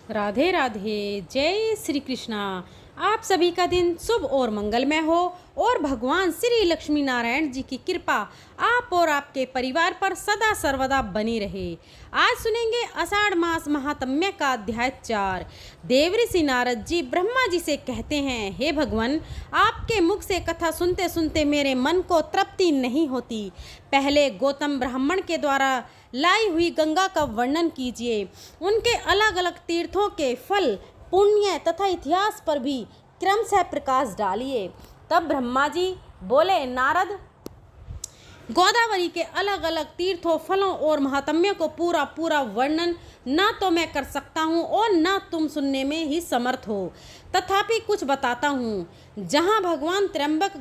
राधे राधे। जय श्री कृष्णा। आप सभी का दिन शुभ और मंगलमय हो और भगवान श्री लक्ष्मी नारायण जी की कृपा आप और आपके परिवार पर सदा सर्वदा बनी रहे। आज सुनेंगे आषाढ़ मास महात्म्य का अध्याय 4। देवऋषि नारद जी ब्रह्मा जी से कहते हैं, हे भगवान, आपके मुख से कथा सुनते सुनते मेरे मन को तृप्ति नहीं होती। पहले गौतम ब्राह्मण के द्वारा लाई हुई गंगा का वर्णन कीजिए। उनके अलग अलग तीर्थों के फल, पुण्य तथा इतिहास पर भी क्रमशः प्रकाश डालिए। तब ब्रह्मा जी बोले, नारद, गोदावरी के अलग अलग तीर्थों, फलों और महात्म्य को पूरा वर्णन न तो मैं कर सकता हूँ और न तुम सुनने में ही समर्थ हो। तथापि कुछ बताता हूँ। जहाँ भगवान त्र्यंबक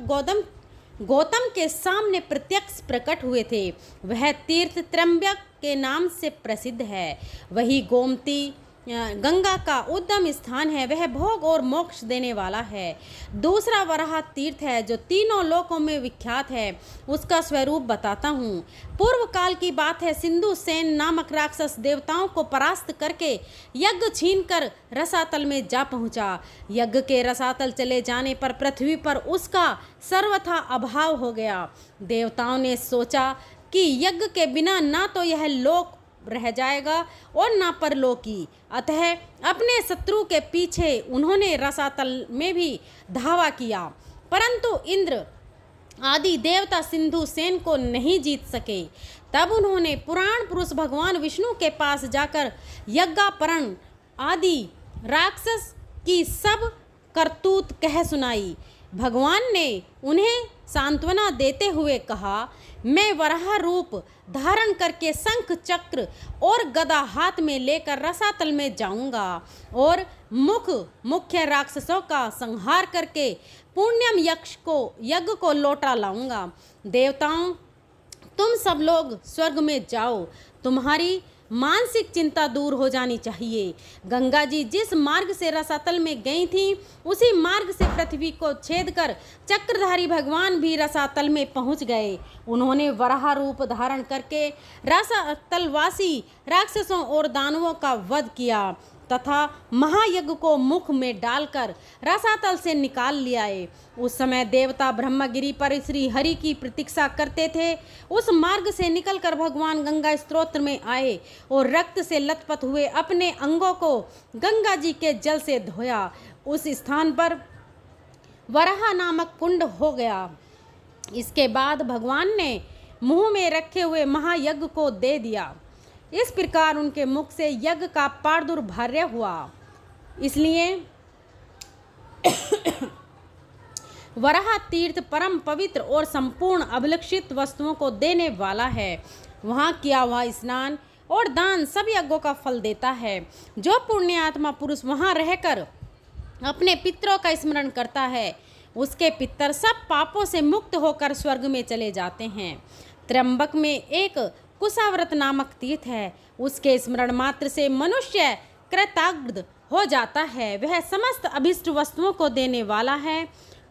गौतम के सामने प्रत्यक्ष प्रकट हुए थे, वह तीर्थ त्र्यंबक के नाम से प्रसिद्ध है। वही गोमती गंगा का उद्गम स्थान है। वह भोग और मोक्ष देने वाला है। दूसरा वराह तीर्थ है जो तीनों लोकों में विख्यात है। उसका स्वरूप बताता हूँ। पूर्व काल की बात है। सिंधु सेन नामक राक्षस देवताओं को परास्त करके यज्ञ छीनकर रसातल में जा पहुँचा। यज्ञ के रसातल चले जाने पर पृथ्वी पर उसका सर्वथा अभाव हो गया। देवताओं ने सोचा कि यज्ञ के बिना ना तो यह लोक रह जाएगा और ना परलोकी। अतः अपने शत्रु के पीछे उन्होंने रसातल में भी धावा किया, परंतु इंद्र आदि देवता सिंधु सेन को नहीं जीत सके। तब उन्होंने पुराण पुरुष भगवान विष्णु के पास जाकर यज्ञापरण आदि राक्षस की सब करतूत कह सुनाई। भगवान ने उन्हें सांत्वना देते हुए कहा, मैं वराह रूप धारण करके शंख चक्र और गदा हाथ में लेकर रसातल में जाऊंगा और मुख्य राक्षसों का संहार करके पुण्यम यज्ञ को लौटा लाऊंगा। देवताओं, तुम सब लोग स्वर्ग में जाओ। तुम्हारी मानसिक चिंता दूर हो जानी चाहिए। गंगा जी जिस मार्ग से रसातल में गई थीं, उसी मार्ग से पृथ्वी को छेद कर चक्रधारी भगवान भी रसातल में पहुंच गए। उन्होंने वराह रूप धारण करके रसातलवासी राक्षसों और दानवों का वध किया तथा महायज्ञ को मुख में डालकर रसातल से निकाल लियाए। उस समय देवता ब्रह्मगिरि पर श्री हरि की प्रतीक्षा करते थे। उस मार्ग से निकलकर भगवान गंगा स्त्रोत्र में आए और रक्त से लथपथ हुए अपने अंगों को गंगा जी के जल से धोया। उस स्थान पर वराह नामक कुंड हो गया। इसके बाद भगवान ने मुंह में रखे हुए महायज्ञ को दे दिया। इस प्रकार उनके मुख से यज्ञ का प्रादुर्भार्य हुआ। इसलिए वराह तीर्थ परम पवित्र और संपूर्ण अभिलषित वस्तुओं को देने वाला है। वहाँ किया हुआ स्नान और दान सब यज्ञों का फल देता है। जो पुण्य आत्मा पुरुष वहाँ रहकर अपने पितरों का स्मरण करता है, उसके पितर सब पापों से मुक्त होकर स्वर्ग में चले जाते हैं। त्र्यंबक में एक कुशाव्रत नामक तीर्थ है। उसके स्मरण मात्र से मनुष्य कृतज्ञ हो जाता है। वह समस्त अभिष्ट वस्तुओं को देने वाला है।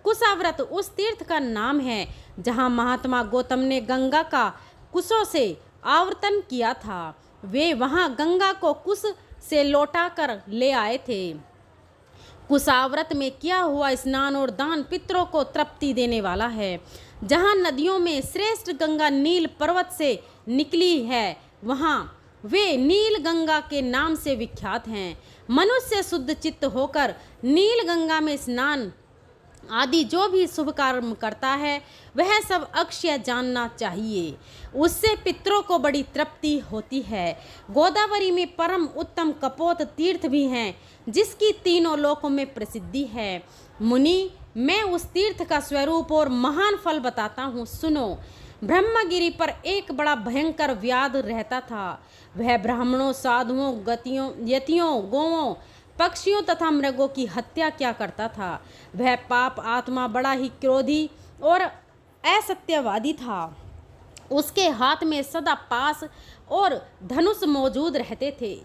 कुशाव्रत उस तीर्थ का नाम है जहाँ महात्मा गौतम ने गंगा का कुशों से आवर्तन किया था। वे वहाँ गंगा को कुश से लौटा कर ले आए थे। कुशाव्रत में किया हुआ स्नान और दान पितरों को तृप्ति देने वाला है। जहाँ नदियों में श्रेष्ठ गंगा नील पर्वत से निकली है, वहाँ वे नील गंगा के नाम से विख्यात हैं। मनुष्य शुद्ध चित्त होकर नील गंगा में स्नान आदि जो भी शुभ कर्म करता है, वह सब अक्षय जानना चाहिए। उससे पितरों को बड़ी तृप्ति होती है। गोदावरी में परम उत्तम कपोत तीर्थ भी हैं, जिसकी तीनों लोकों में प्रसिद्धि है। मुनि, मैं उस तीर्थ का स्वरूप और महान फल बताता हूँ, सुनो। ब्रह्मगिरि पर एक बड़ा भयंकर व्याध रहता था। वह ब्राह्मणों, साधुओं, यतियों, गौओं, पक्षियों तथा मृगों की हत्या क्या करता था। वह पाप आत्मा बड़ा ही क्रोधी और असत्यवादी था। उसके हाथ में सदा पास और धनुष मौजूद रहते थे।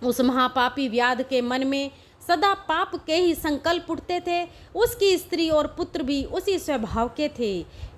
उस महापापी व्याध के मन में सदा पाप के ही संकल्प उठते थे। उसकी स्त्री और पुत्र भी उसी स्वभाव के थे।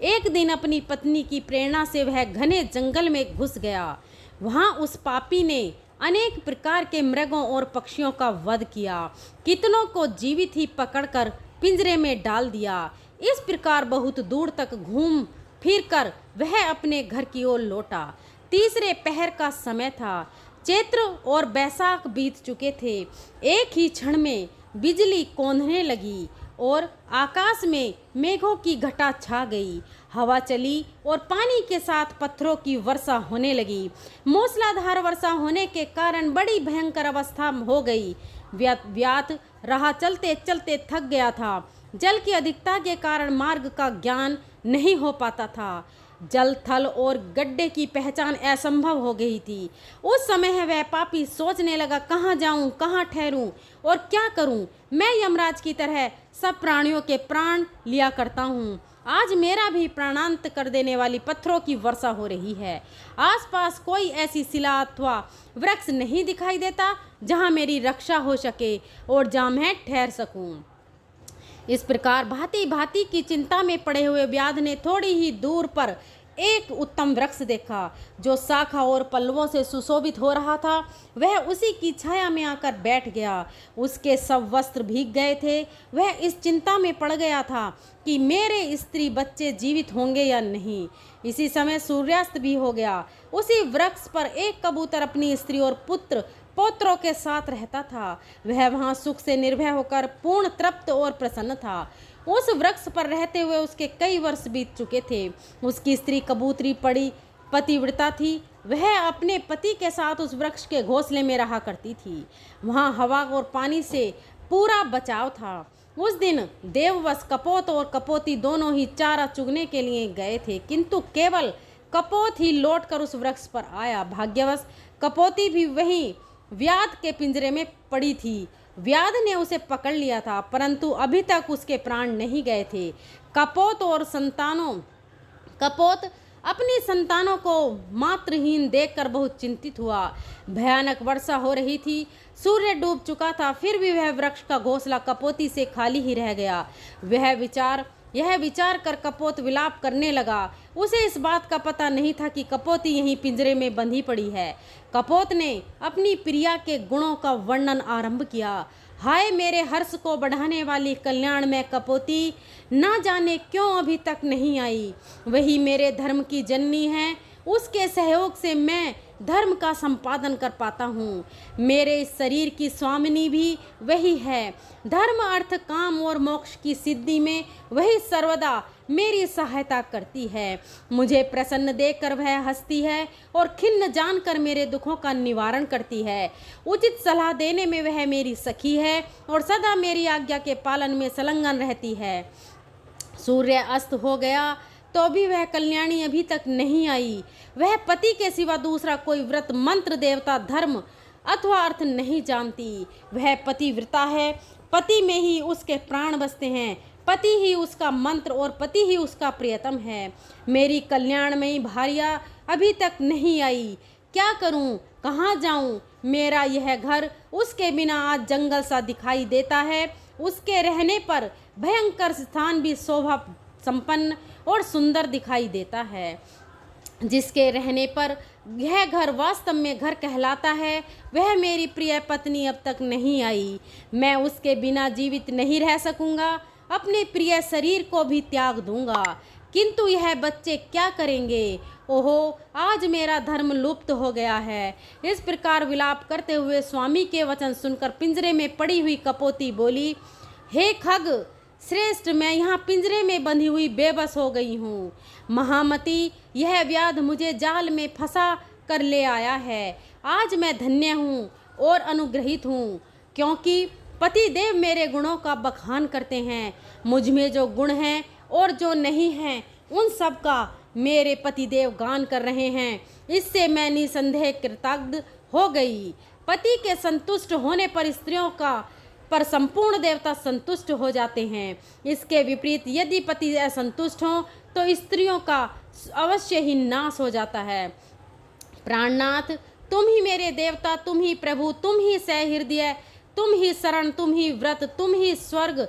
एक दिन अपनी पत्नी की प्रेरणा से वह घने जंगल में घुस गया। वहाँ उस पापी ने अनेक प्रकार के मृगों और पक्षियों का वध किया, कितनों को जीवित ही पकड़कर पिंजरे में डाल दिया। इस प्रकार बहुत दूर तक घूम फिर कर वह अपने घर की ओर लौटा। तीसरे पहर का समय था। चैत्र और बैसाख बीत चुके थे। एक ही क्षण में बिजली कौंधने लगी और आकाश में मेघों की घटा छा गई। हवा चली और पानी के साथ पत्थरों की वर्षा होने लगी। मूसलाधार वर्षा होने के कारण बड़ी भयंकर अवस्था हो गई। व्यात राह चलते चलते थक गया था। जल की अधिकता के कारण मार्ग का ज्ञान नहीं हो पाता था। जल, थल और गड्ढे की पहचान असंभव हो गई थी। उस समय वह पापी सोचने लगा, कहाँ जाऊं, कहाँ ठहरूं और क्या करूं। मैं यमराज की तरह सब प्राणियों के प्राण लिया करता हूं। आज मेरा भी प्राणांत कर देने वाली पत्थरों की वर्षा हो रही है। आसपास कोई ऐसी शिला अथवा वृक्ष नहीं दिखाई देता जहां मेरी रक्षा हो सके और जहां मैं ठहर सकूं। इस प्रकार भांति भांति की चिंता में पड़े हुए व्याध ने थोड़ी ही दूर पर एक उत्तम वृक्ष देखा जो शाखा और पल्लवों से सुशोभित हो रहा था। वह उसी की छाया में आकर बैठ गया। उसके सब वस्त्र भीग गए थे। वह इस चिंता में पड़ गया था कि मेरे स्त्री बच्चे जीवित होंगे या नहीं। इसी समय सूर्यास्त भी हो गया। उसी वृक्ष पर एक कबूतर अपनी स्त्री और पुत्र पौत्रों के साथ रहता था। वह वहाँ सुख से निर्भय होकर पूर्ण तृप्त और प्रसन्न था। उस वृक्ष पर रहते हुए उसके कई वर्ष बीत चुके थे। उसकी स्त्री कबूतरी पड़ी पतिव्रता थी। वह अपने पति के साथ उस वृक्ष के घोंसले में रहा करती थी। वहाँ हवा और पानी से पूरा बचाव था। उस दिन देववश कपोत और कपोती दोनों ही चारा चुगने के लिए गए थे, किंतु केवल कपोत ही लौटकर उस वृक्ष पर आया। भाग्यवश कपोती भी वहीं व्याध के पिंजरे में पड़ी थी। व्याध ने उसे पकड़ लिया था, परंतु अभी तक उसके प्राण नहीं गए थे। कपोत अपनी संतानों को मातृहीन देखकर बहुत चिंतित हुआ। भयानक वर्षा हो रही थी। सूर्य डूब चुका था, फिर भी वह वृक्ष का घोंसला कपोती से खाली ही रह गया। यह विचार कर कपोत विलाप करने लगा। उसे इस बात का पता नहीं था कि कपोती यहीं पिंजरे में बंधी पड़ी है। कपोत ने अपनी प्रिया के गुणों का वर्णन आरंभ किया। हाय मेरे हर्ष को बढ़ाने वाली कल्याण में कपोती, ना जाने क्यों अभी तक नहीं आई। वही मेरे धर्म की जननी है। उसके सहयोग से मैं धर्म का संपादन कर पाता हूँ। मेरे शरीर की स्वामिनी भी वही है। धर्म, अर्थ, काम और मोक्ष की सिद्धि में वही सर्वदा मेरी सहायता करती है। मुझे प्रसन्न देखकर वह हंसती है और खिन्न जानकर मेरे दुखों का निवारण करती है। उचित सलाह देने में वह मेरी सखी है और सदा मेरी आज्ञा के पालन में संलग्न रहती है। सूर्य अस्त हो गया तो भी वह कल्याणी अभी तक नहीं आई। वह पति के सिवा दूसरा कोई व्रत, मंत्र, देवता, धर्म अथवा अर्थ नहीं जानती। वह पतिव्रता है। पति में ही उसके प्राण बसते हैं। पति ही उसका मंत्र और पति ही उसका प्रियतम है। मेरी कल्याणमयी भार्या अभी तक नहीं आई। क्या करूं, कहाँ जाऊं? मेरा यह घर उसके बिना आज जंगल सा दिखाई देता है। उसके रहने पर भयंकर स्थान भी शोभा संपन्न और सुंदर दिखाई देता है। जिसके रहने पर यह घर वास्तव में घर कहलाता है, वह मेरी प्रिय पत्नी अब तक नहीं आई। मैं उसके बिना जीवित नहीं रह सकूंगा। अपने प्रिय शरीर को भी त्याग दूंगा, किंतु यह बच्चे क्या करेंगे? ओहो, आज मेरा धर्म लुप्त हो गया है। इस प्रकार विलाप करते हुए स्वामी के वचन सुनकर पिंजरे में पड़ी हुई कपोती बोली, हे खग श्रेष्ठ, मैं यहाँ पिंजरे में बंधी हुई बेबस हो गई हूँ। महामती, यह व्याध मुझे जाल में फंसा कर ले आया है। आज मैं धन्य हूँ और अनुग्रहित हूँ, क्योंकि पति देव मेरे गुणों का बखान करते हैं। मुझ में जो गुण हैं और जो नहीं हैं, उन सब का मेरे पतिदेव गान कर रहे हैं। इससे मैं निसंदेह कृतज्ञ हो गई। पति के संतुष्ट होने पर स्त्रियों पर संपूर्ण देवता संतुष्ट हो जाते हैं। इसके विपरीत यदि पति असंतुष्ट हों तो स्त्रियों का अवश्य ही नाश हो जाता है। प्राणनाथ, तुम ही मेरे देवता, तुम ही प्रभु, तुम ही सहृदय, तुम ही शरण, तुम ही व्रत, तुम ही स्वर्ग,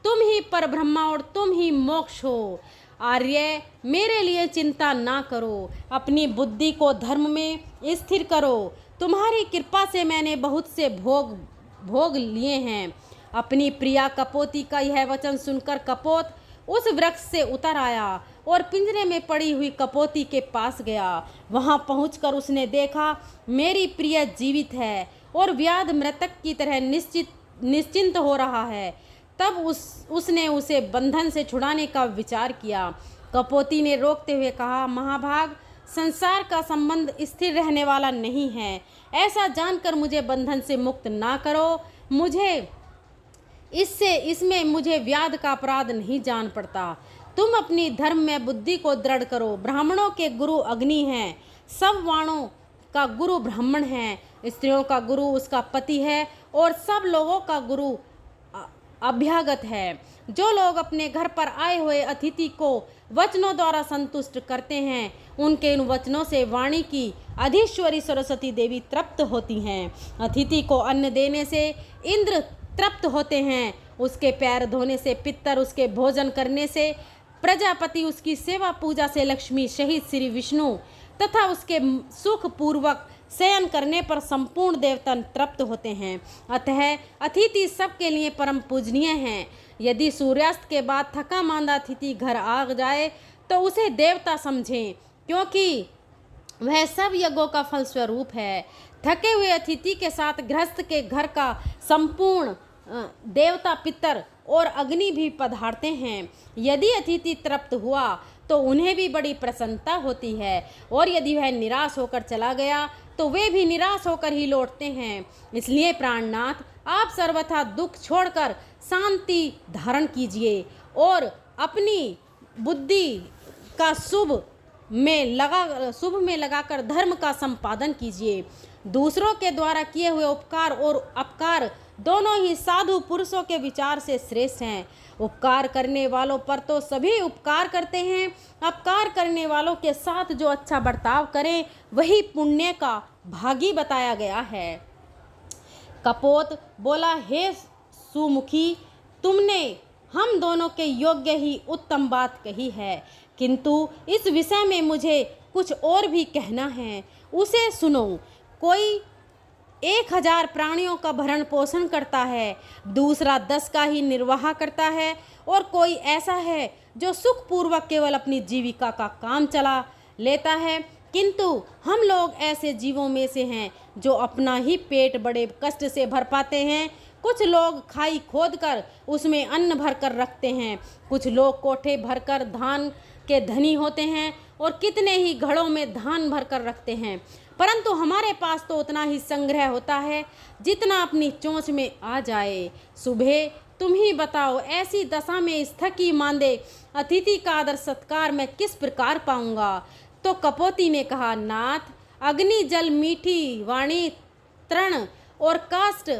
तुम ही परब्रह्मा और तुम ही मोक्ष हो। आर्य, मेरे लिए चिंता ना करो। अपनी बुद्धि को धर्म में स्थिर करो। तुम्हारी कृपा से मैंने बहुत से भोग लिए हैं। अपनी प्रिया कपोती का यह वचन सुनकर कपोत उस वृक्ष से उतर आया और पिंजरे में पड़ी हुई कपोती के पास गया। वहां पहुंचकर उसने देखा मेरी प्रिय जीवित है और व्याध मृतक की तरह निश्चिंत हो रहा है। तब उसने उसे बंधन से छुड़ाने का विचार किया। कपोती ने रोकते हुए कहा, महाभाग, संसार का संबंध स्थिर रहने वाला नहीं है। ऐसा जानकर मुझे बंधन से मुक्त ना करो। इसमें मुझे व्याध का अपराध नहीं जान पड़ता। तुम अपनी धर्म में बुद्धि को दृढ़ करो। ब्राह्मणों के गुरु अग्नि हैं, सब वाणों का गुरु ब्राह्मण है, स्त्रियों का गुरु उसका पति है और सब लोगों का गुरु अभ्यागत है। जो लोग अपने घर पर आए हुए अतिथि को वचनों द्वारा संतुष्ट करते हैं, उनके इन वचनों से वाणी की अधीश्वरी सरस्वती देवी तृप्त होती हैं। अतिथि को अन्न देने से इंद्र तृप्त होते हैं, उसके पैर धोने से पितर, उसके भोजन करने से प्रजापति, उसकी सेवा पूजा से लक्ष्मी सहित श्री विष्णु तथा उसके सुख पूर्वक शयन करने पर संपूर्ण देवता तृप्त होते हैं। अतः अतिथि सबके लिए परम पूजनीय हैं। यदि सूर्यास्त के बाद थका मांदा अतिथि घर आ जाए तो उसे देवता समझें, क्योंकि वह सब यज्ञों का फल स्वरूप है। थके हुए अतिथि के साथ गृहस्थ के घर का संपूर्ण देवता, पितर और अग्नि भी पधारते हैं। यदि अतिथि तृप्त हुआ तो उन्हें भी बड़ी प्रसन्नता होती है, और यदि वह निराश होकर चला गया तो वे भी निराश होकर ही लौटते हैं। इसलिए प्राणनाथ, आप सर्वथा दुख छोड़कर शांति धारण कीजिए और अपनी बुद्धि का शुभ में लगाकर धर्म का संपादन कीजिए। दूसरों के द्वारा किए हुए उपकार और अपकार दोनों ही साधु पुरुषों के विचार से श्रेष्ठ हैं। उपकार करने वालों पर तो सभी उपकार करते हैं, अपकार करने वालों के साथ जो अच्छा बर्ताव करें वही पुण्य का भागी बताया गया है। कपोत बोला, हे सुमुखी, तुमने हम दोनों के योग्य ही उत्तम बात कही है, किंतु इस विषय में मुझे कुछ और भी कहना है, उसे सुनो। कोई 1000 प्राणियों का भरण पोषण करता है, दूसरा 10 का ही निर्वाह करता है, और कोई ऐसा है जो सुखपूर्वक केवल अपनी जीविका का काम चला लेता है। किंतु हम लोग ऐसे जीवों में से हैं जो अपना ही पेट बड़े कष्ट से भर पाते हैं। कुछ लोग खाई खोदकर उसमें अन्न भरकर रखते हैं, कुछ लोग कोठे भरकर धान के धनी होते हैं और कितने ही घड़ों में धान भरकर रखते हैं, परंतु हमारे पास तो उतना ही संग्रह होता है जितना अपनी चोंच में आ जाए। सुबह तुम ही बताओ, ऐसी दशा में इस थकी मांदे अतिथि का आदर सत्कार मैं किस प्रकार पाऊंगा? तो कपोती ने कहा, नाथ, अग्नि, जल, मीठी वाणी, तृण और काष्ठ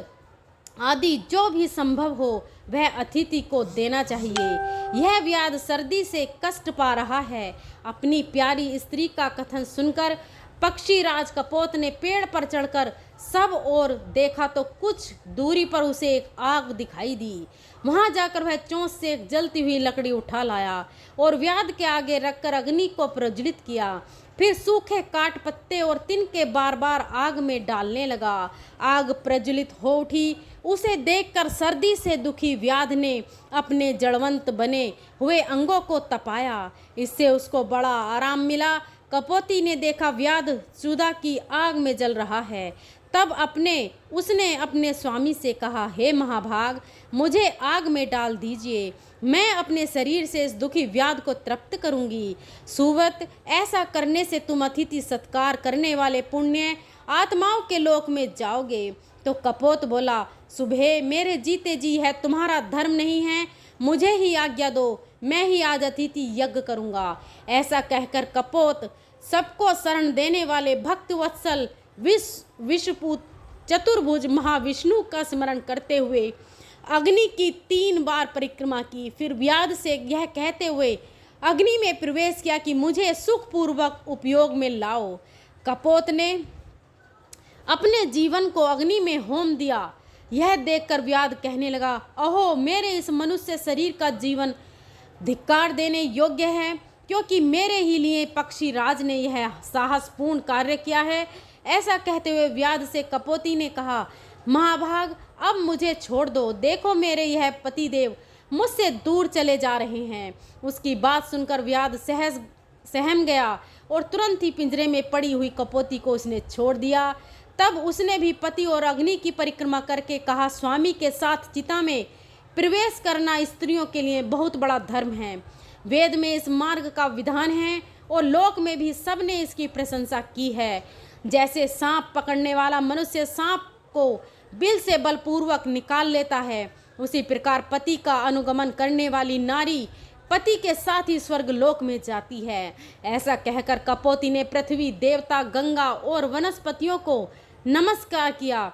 आदि जो भी संभव हो वह अतिथि को देना चाहिए। यह व्याध सर्दी से कष्ट पा रहा है। अपनी प्यारी स्त्री का कथन सुनकर पक्षीराज कपोत ने पेड़ पर चढ़कर सब ओर देखा तो कुछ दूरी पर उसे एक आग दिखाई दी। वहां जाकर वह चोंच से एक जलती हुई लकड़ी उठा लाया और व्याध के आगे रखकर अग्नि को प्रज्वलित किया। फिर सूखे काट पत्ते और तिनके बार बार आग में डालने लगा। आग प्रज्वलित हो उठी। उसे देखकर सर्दी से दुखी व्याध ने अपने जड़वंत बने हुए अंगों को तपाया। इससे उसको बड़ा आराम मिला। कपोती ने देखा व्याध चूदा की आग में जल रहा है। तब उसने अपने स्वामी से कहा, हे महाभाग, मुझे आग में डाल दीजिए, मैं अपने शरीर से इस दुखी व्याध को तृप्त करूंगी। सुवत, ऐसा करने से तुम अतिथि सत्कार करने वाले पुण्य आत्माओं के लोक में जाओगे। तो कपोत बोला, सुबह मेरे जीते जी है तुम्हारा धर्म नहीं है, मुझे ही आज्ञा दो, मैं ही आज अतिथि यज्ञ करूंगा। ऐसा कहकर कपोत सबको शरण देने वाले भक्त वत्सल विश्वपूत चतुर्भुज महाविष्णु का स्मरण करते हुए अग्नि की 3 बार परिक्रमा की। फिर व्याध से यह कहते हुए अग्नि में प्रवेश किया कि मुझे सुखपूर्वक उपयोग में लाओ। कपोत ने अपने जीवन को अग्नि में होम दिया। यह देखकर व्याध कहने लगा, अहो, मेरे इस मनुष्य शरीर का जीवन धिक्कार देने योग्य है, क्योंकि मेरे ही लिए पक्षीराज ने यह साहसपूर्ण कार्य किया है। ऐसा कहते हुए व्याध से कपोती ने कहा, महाभाग अब मुझे छोड़ दो, देखो मेरे यह पतिदेव मुझसे दूर चले जा रहे हैं। उसकी बात सुनकर व्याध सहम गया और तुरंत ही पिंजरे में पड़ी हुई कपोती को उसने छोड़ दिया। तब उसने भी पति और अग्नि की परिक्रमा करके कहा, स्वामी के साथ चिता में प्रवेश करना स्त्रियों के लिए बहुत बड़ा धर्म है। वेद में इस मार्ग का विधान है और लोक में भी सबने इसकी प्रशंसा की है। जैसे सांप पकड़ने वाला मनुष्य सांप को बिल से बलपूर्वक निकाल लेता है, उसी प्रकार पति का अनुगमन करने वाली नारी पति के साथ ही स्वर्ग लोक में जाती है। ऐसा कहकर कपोती ने पृथ्वी, देवता, गंगा और वनस्पतियों को नमस्कार किया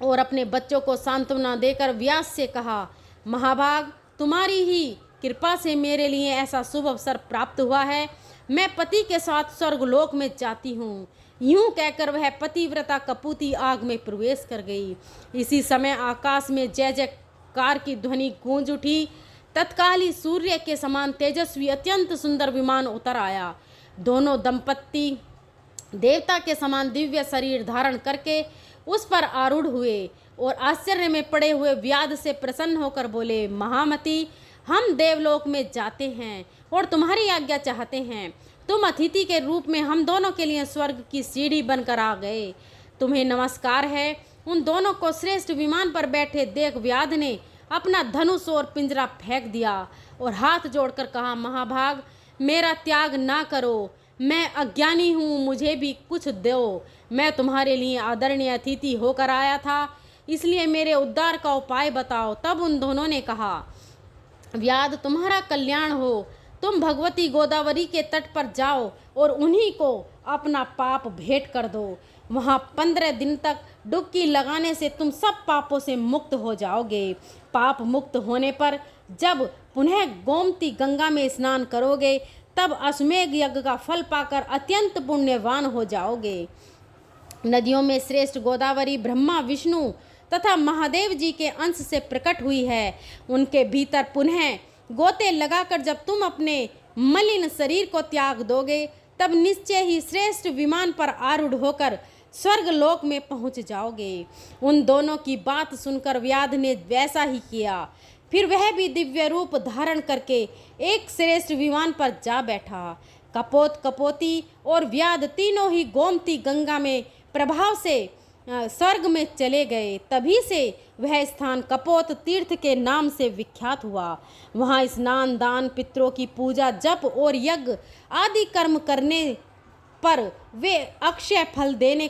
और अपने बच्चों को सांत्वना देकर व्यास से कहा, महाभाग तुम्हारी ही कृपा से मेरे लिए ऐसा शुभ अवसर प्राप्त हुआ है, मैं पति के साथ स्वर्गलोक में जाती हूँ। यूं कहकर वह पतिव्रता कपूती आग में प्रवेश कर गई। इसी समय आकाश में जय जयकार की ध्वनि गूंज उठी। तत्काल ही सूर्य के समान तेजस्वी अत्यंत सुंदर विमान उतर आया। दोनों दंपत्ति देवता के समान दिव्य शरीर धारण करके उस पर आरूढ़ हुए और आश्चर्य में पड़े हुए व्याध से प्रसन्न होकर बोले, महामती हम देवलोक में जाते हैं और तुम्हारी आज्ञा चाहते हैं। तुम अतिथि के रूप में हम दोनों के लिए स्वर्ग की सीढ़ी बनकर आ गए, तुम्हें नमस्कार है। उन दोनों को श्रेष्ठ विमान पर बैठे देख व्याध ने अपना धनुष और पिंजरा फेंक दिया और हाथ जोड़कर कहा, महाभाग मेरा त्याग ना करो, मैं अज्ञानी हूँ, मुझे भी कुछ दो। मैं तुम्हारे लिए आदरणीय अतिथि होकर आया था, इसलिए मेरे उद्धार का उपाय बताओ। तब उन दोनों ने कहा, व्याध तुम्हारा कल्याण हो, तुम भगवती गोदावरी के तट पर जाओ और उन्हीं को अपना पाप भेंट कर दो। वहाँ 15 दिन तक डुबकी लगाने से तुम सब पापों से मुक्त हो जाओगे। पाप मुक्त होने पर जब पुनः गोमती गंगा में स्नान करोगे तब अश्वमेध यज्ञ का फल पाकर अत्यंत पुण्यवान हो जाओगे। नदियों में श्रेष्ठ गोदावरी ब्रह्मा, विष्णु तथा महादेव जी के अंश से प्रकट हुई है। उनके भीतर पुनः गोते लगाकर जब तुम अपने मलिन शरीर को त्याग दोगे तब निश्चय ही श्रेष्ठ विमान पर आरूढ़ होकर स्वर्ग लोक में पहुंच जाओगे। उन दोनों की बात सुनकर व्याध ने वैसा ही किया। फिर वह भी दिव्य रूप धारण करके एक श्रेष्ठ विमान पर जा बैठा। कपोत, कपोती और व्याध तीनों ही गोमती गंगा में प्रभाव से स्वर्ग में चले गए। तभी से वह स्थान कपोत तीर्थ के नाम से विख्यात हुआ। वहाँ स्नान, दान, पितरों की पूजा, जप और यज्ञ आदि कर्म करने पर वे अक्षय फल देने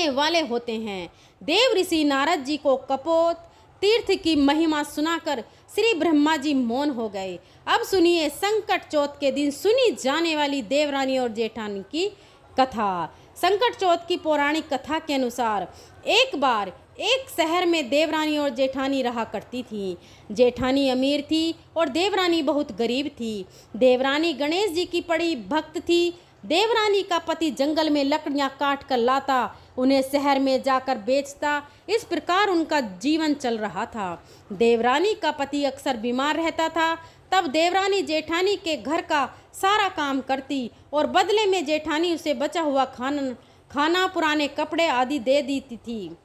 वाले होते हैं। देव ऋषि नारद जी को कपोत तीर्थ की महिमा सुनाकर श्री ब्रह्मा जी मौन हो गए। अब सुनिए संकट चौथ के दिन सुनी जाने वाली देवरानी और जेठानी की कथा। संकट चौथ की पौराणिक कथा के अनुसार एक बार एक शहर में देवरानी और जेठानी रहा करती थी। जेठानी अमीर थी और देवरानी बहुत गरीब थी। देवरानी गणेश जी की बड़ी भक्त थी। देवरानी का पति जंगल में लकड़ियां काट कर लाता, उन्हें शहर में जाकर बेचता। इस प्रकार उनका जीवन चल रहा था। देवरानी का पति अक्सर बीमार रहता था। तब देवरानी जेठानी के घर का सारा काम करती और बदले में जेठानी उसे बचा हुआ खाना, पुराने कपड़े आदि दे देती थी।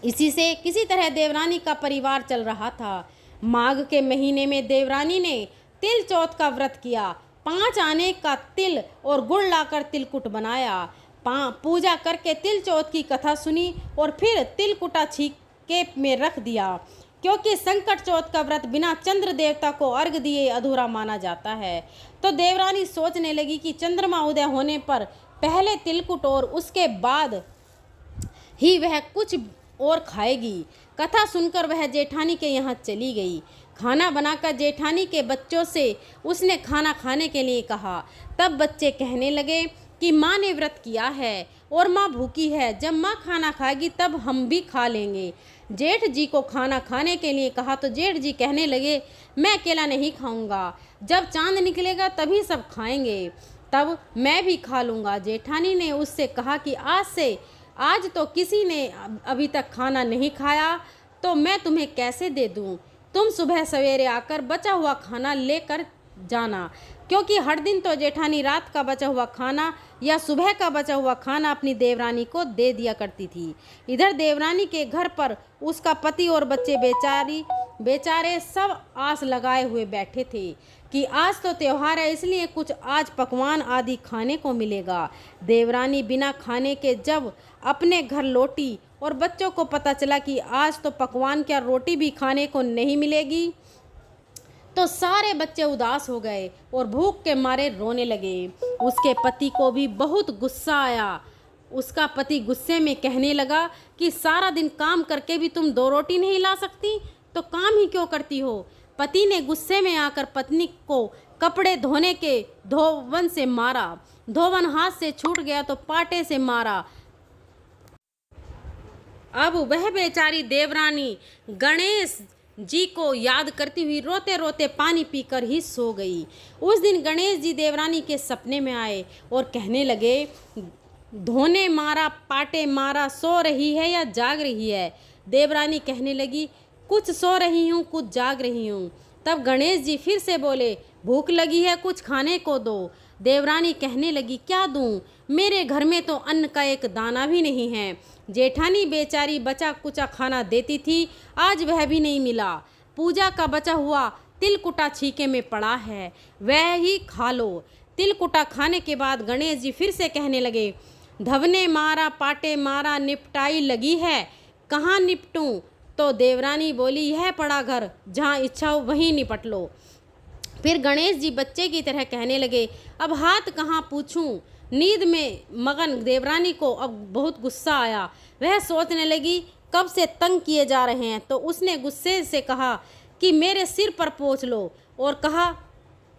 इसी से किसी तरह देवरानी का परिवार चल रहा था। माघ के महीने में देवरानी ने तिल चौथ का व्रत किया। 5 आने का तिल और गुड़ लाकर तिलकुट बनाया। पूजा करके तिल चौथ की कथा सुनी और फिर तिलकुटा छीके में रख दिया, क्योंकि संकट चौथ का व्रत बिना चंद्र देवता को अर्घ दिए अधूरा माना जाता है। तो देवरानी सोचने लगी कि चंद्रमा उदय होने पर पहले तिलकुट और उसके बाद ही वह कुछ और खाएगी। कथा सुनकर वह जेठानी के यहाँ चली गई। खाना बनाकर जेठानी के बच्चों से उसने खाना खाने के लिए कहा। तब बच्चे कहने लगे कि माँ ने व्रत किया है और माँ भूखी है, जब माँ खाना खाएगी तब हम भी खा लेंगे। जेठ जी को खाना खाने के लिए कहा तो जेठ जी कहने लगे, मैं अकेला नहीं खाऊंगा, जब चांद निकलेगा तभी सब खाएंगे, तब मैं भी खा लूँगा। जेठानी ने उससे कहा कि आज तो किसी ने अभी तक खाना नहीं खाया, तो मैं तुम्हें कैसे दे दूँ? तुम सुबह सवेरे आकर बचा हुआ खाना लेकर जाना, क्योंकि हर दिन तो जेठानी रात का बचा हुआ खाना या सुबह का बचा हुआ खाना अपनी देवरानी को दे दिया करती थी। इधर देवरानी के घर पर उसका पति और बच्चे बेचारे सब आस लगाए हुए बैठे थे कि आज तो त्योहार है, इसलिए कुछ आज पकवान आदि खाने को मिलेगा। देवरानी बिना खाने के जब अपने घर लौटी और बच्चों को पता चला कि आज तो पकवान क्या रोटी भी खाने को नहीं मिलेगी, तो सारे बच्चे उदास हो गए और भूख के मारे रोने लगे। उसके पति को भी बहुत गुस्सा आया। उसका पति गुस्से में कहने लगा कि सारा दिन काम करके भी तुम 2 रोटी नहीं ला सकती, तो काम ही क्यों करती हो। पति ने गुस्से में आकर पत्नी को कपड़े धोने के धोवन से मारा। धोवन हाथ से छूट गया तो पाटे से मारा। अब वह बेचारी देवरानी गणेश जी को याद करती हुई रोते रोते पानी पीकर ही सो गई। उस दिन गणेश जी देवरानी के सपने में आए और कहने लगे, धोने मारा, पाटे मारा, सो रही है या जाग रही है। देवरानी कहने लगी, कुछ सो रही हूँ, कुछ जाग रही हूँ। तब गणेश जी फिर से बोले, भूख लगी है, कुछ खाने को दो। देवरानी कहने लगी, क्या दूँ, मेरे घर में तो अन्न का एक दाना भी नहीं है। जेठानी बेचारी बचा कुचा खाना देती थी, आज वह भी नहीं मिला। पूजा का बचा हुआ तिलकुटा छीके में पड़ा है, वह ही खा लो। तिलकुटा खाने के बाद गणेश जी फिर से कहने लगे, धवने मारा, पाटे मारा, निपटाई लगी है, कहाँ निपटूं। तो देवरानी बोली, यह पड़ा घर, जहाँ इच्छा हो वहीं निपट लो। फिर गणेश जी बच्चे की तरह कहने लगे, अब हाथ कहाँ पूछूं। नींद में मगन देवरानी को अब बहुत गुस्सा आया। वह सोचने लगी, कब से तंग किए जा रहे हैं। तो उसने गुस्से से कहा कि मेरे सिर पर पोंछ लो, और कहा,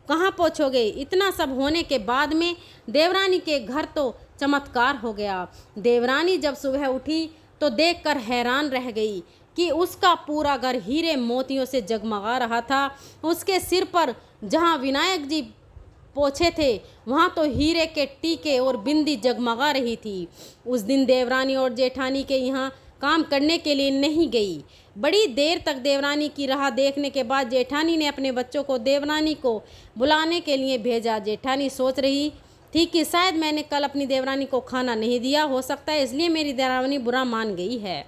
कहाँ पोंछोगे। इतना सब होने के बाद में देवरानी के घर तो चमत्कार हो गया। देवरानी जब सुबह उठी तो देखकर हैरान रह गई कि उसका पूरा घर हीरे मोतियों से जगमगा रहा था। उसके सिर पर जहाँ विनायक जी पोछे थे, वहाँ तो हीरे के टीके और बिंदी जगमगा रही थी। उस दिन देवरानी और जेठानी के यहाँ काम करने के लिए नहीं गई। बड़ी देर तक देवरानी की राह देखने के बाद जेठानी ने अपने बच्चों को देवरानी को बुलाने के लिए भेजा। जेठानी सोच रही थी कि शायद मैंने कल अपनी देवरानी को खाना नहीं दिया, हो सकता है इसलिए मेरी देवरानी बुरा मान गई है,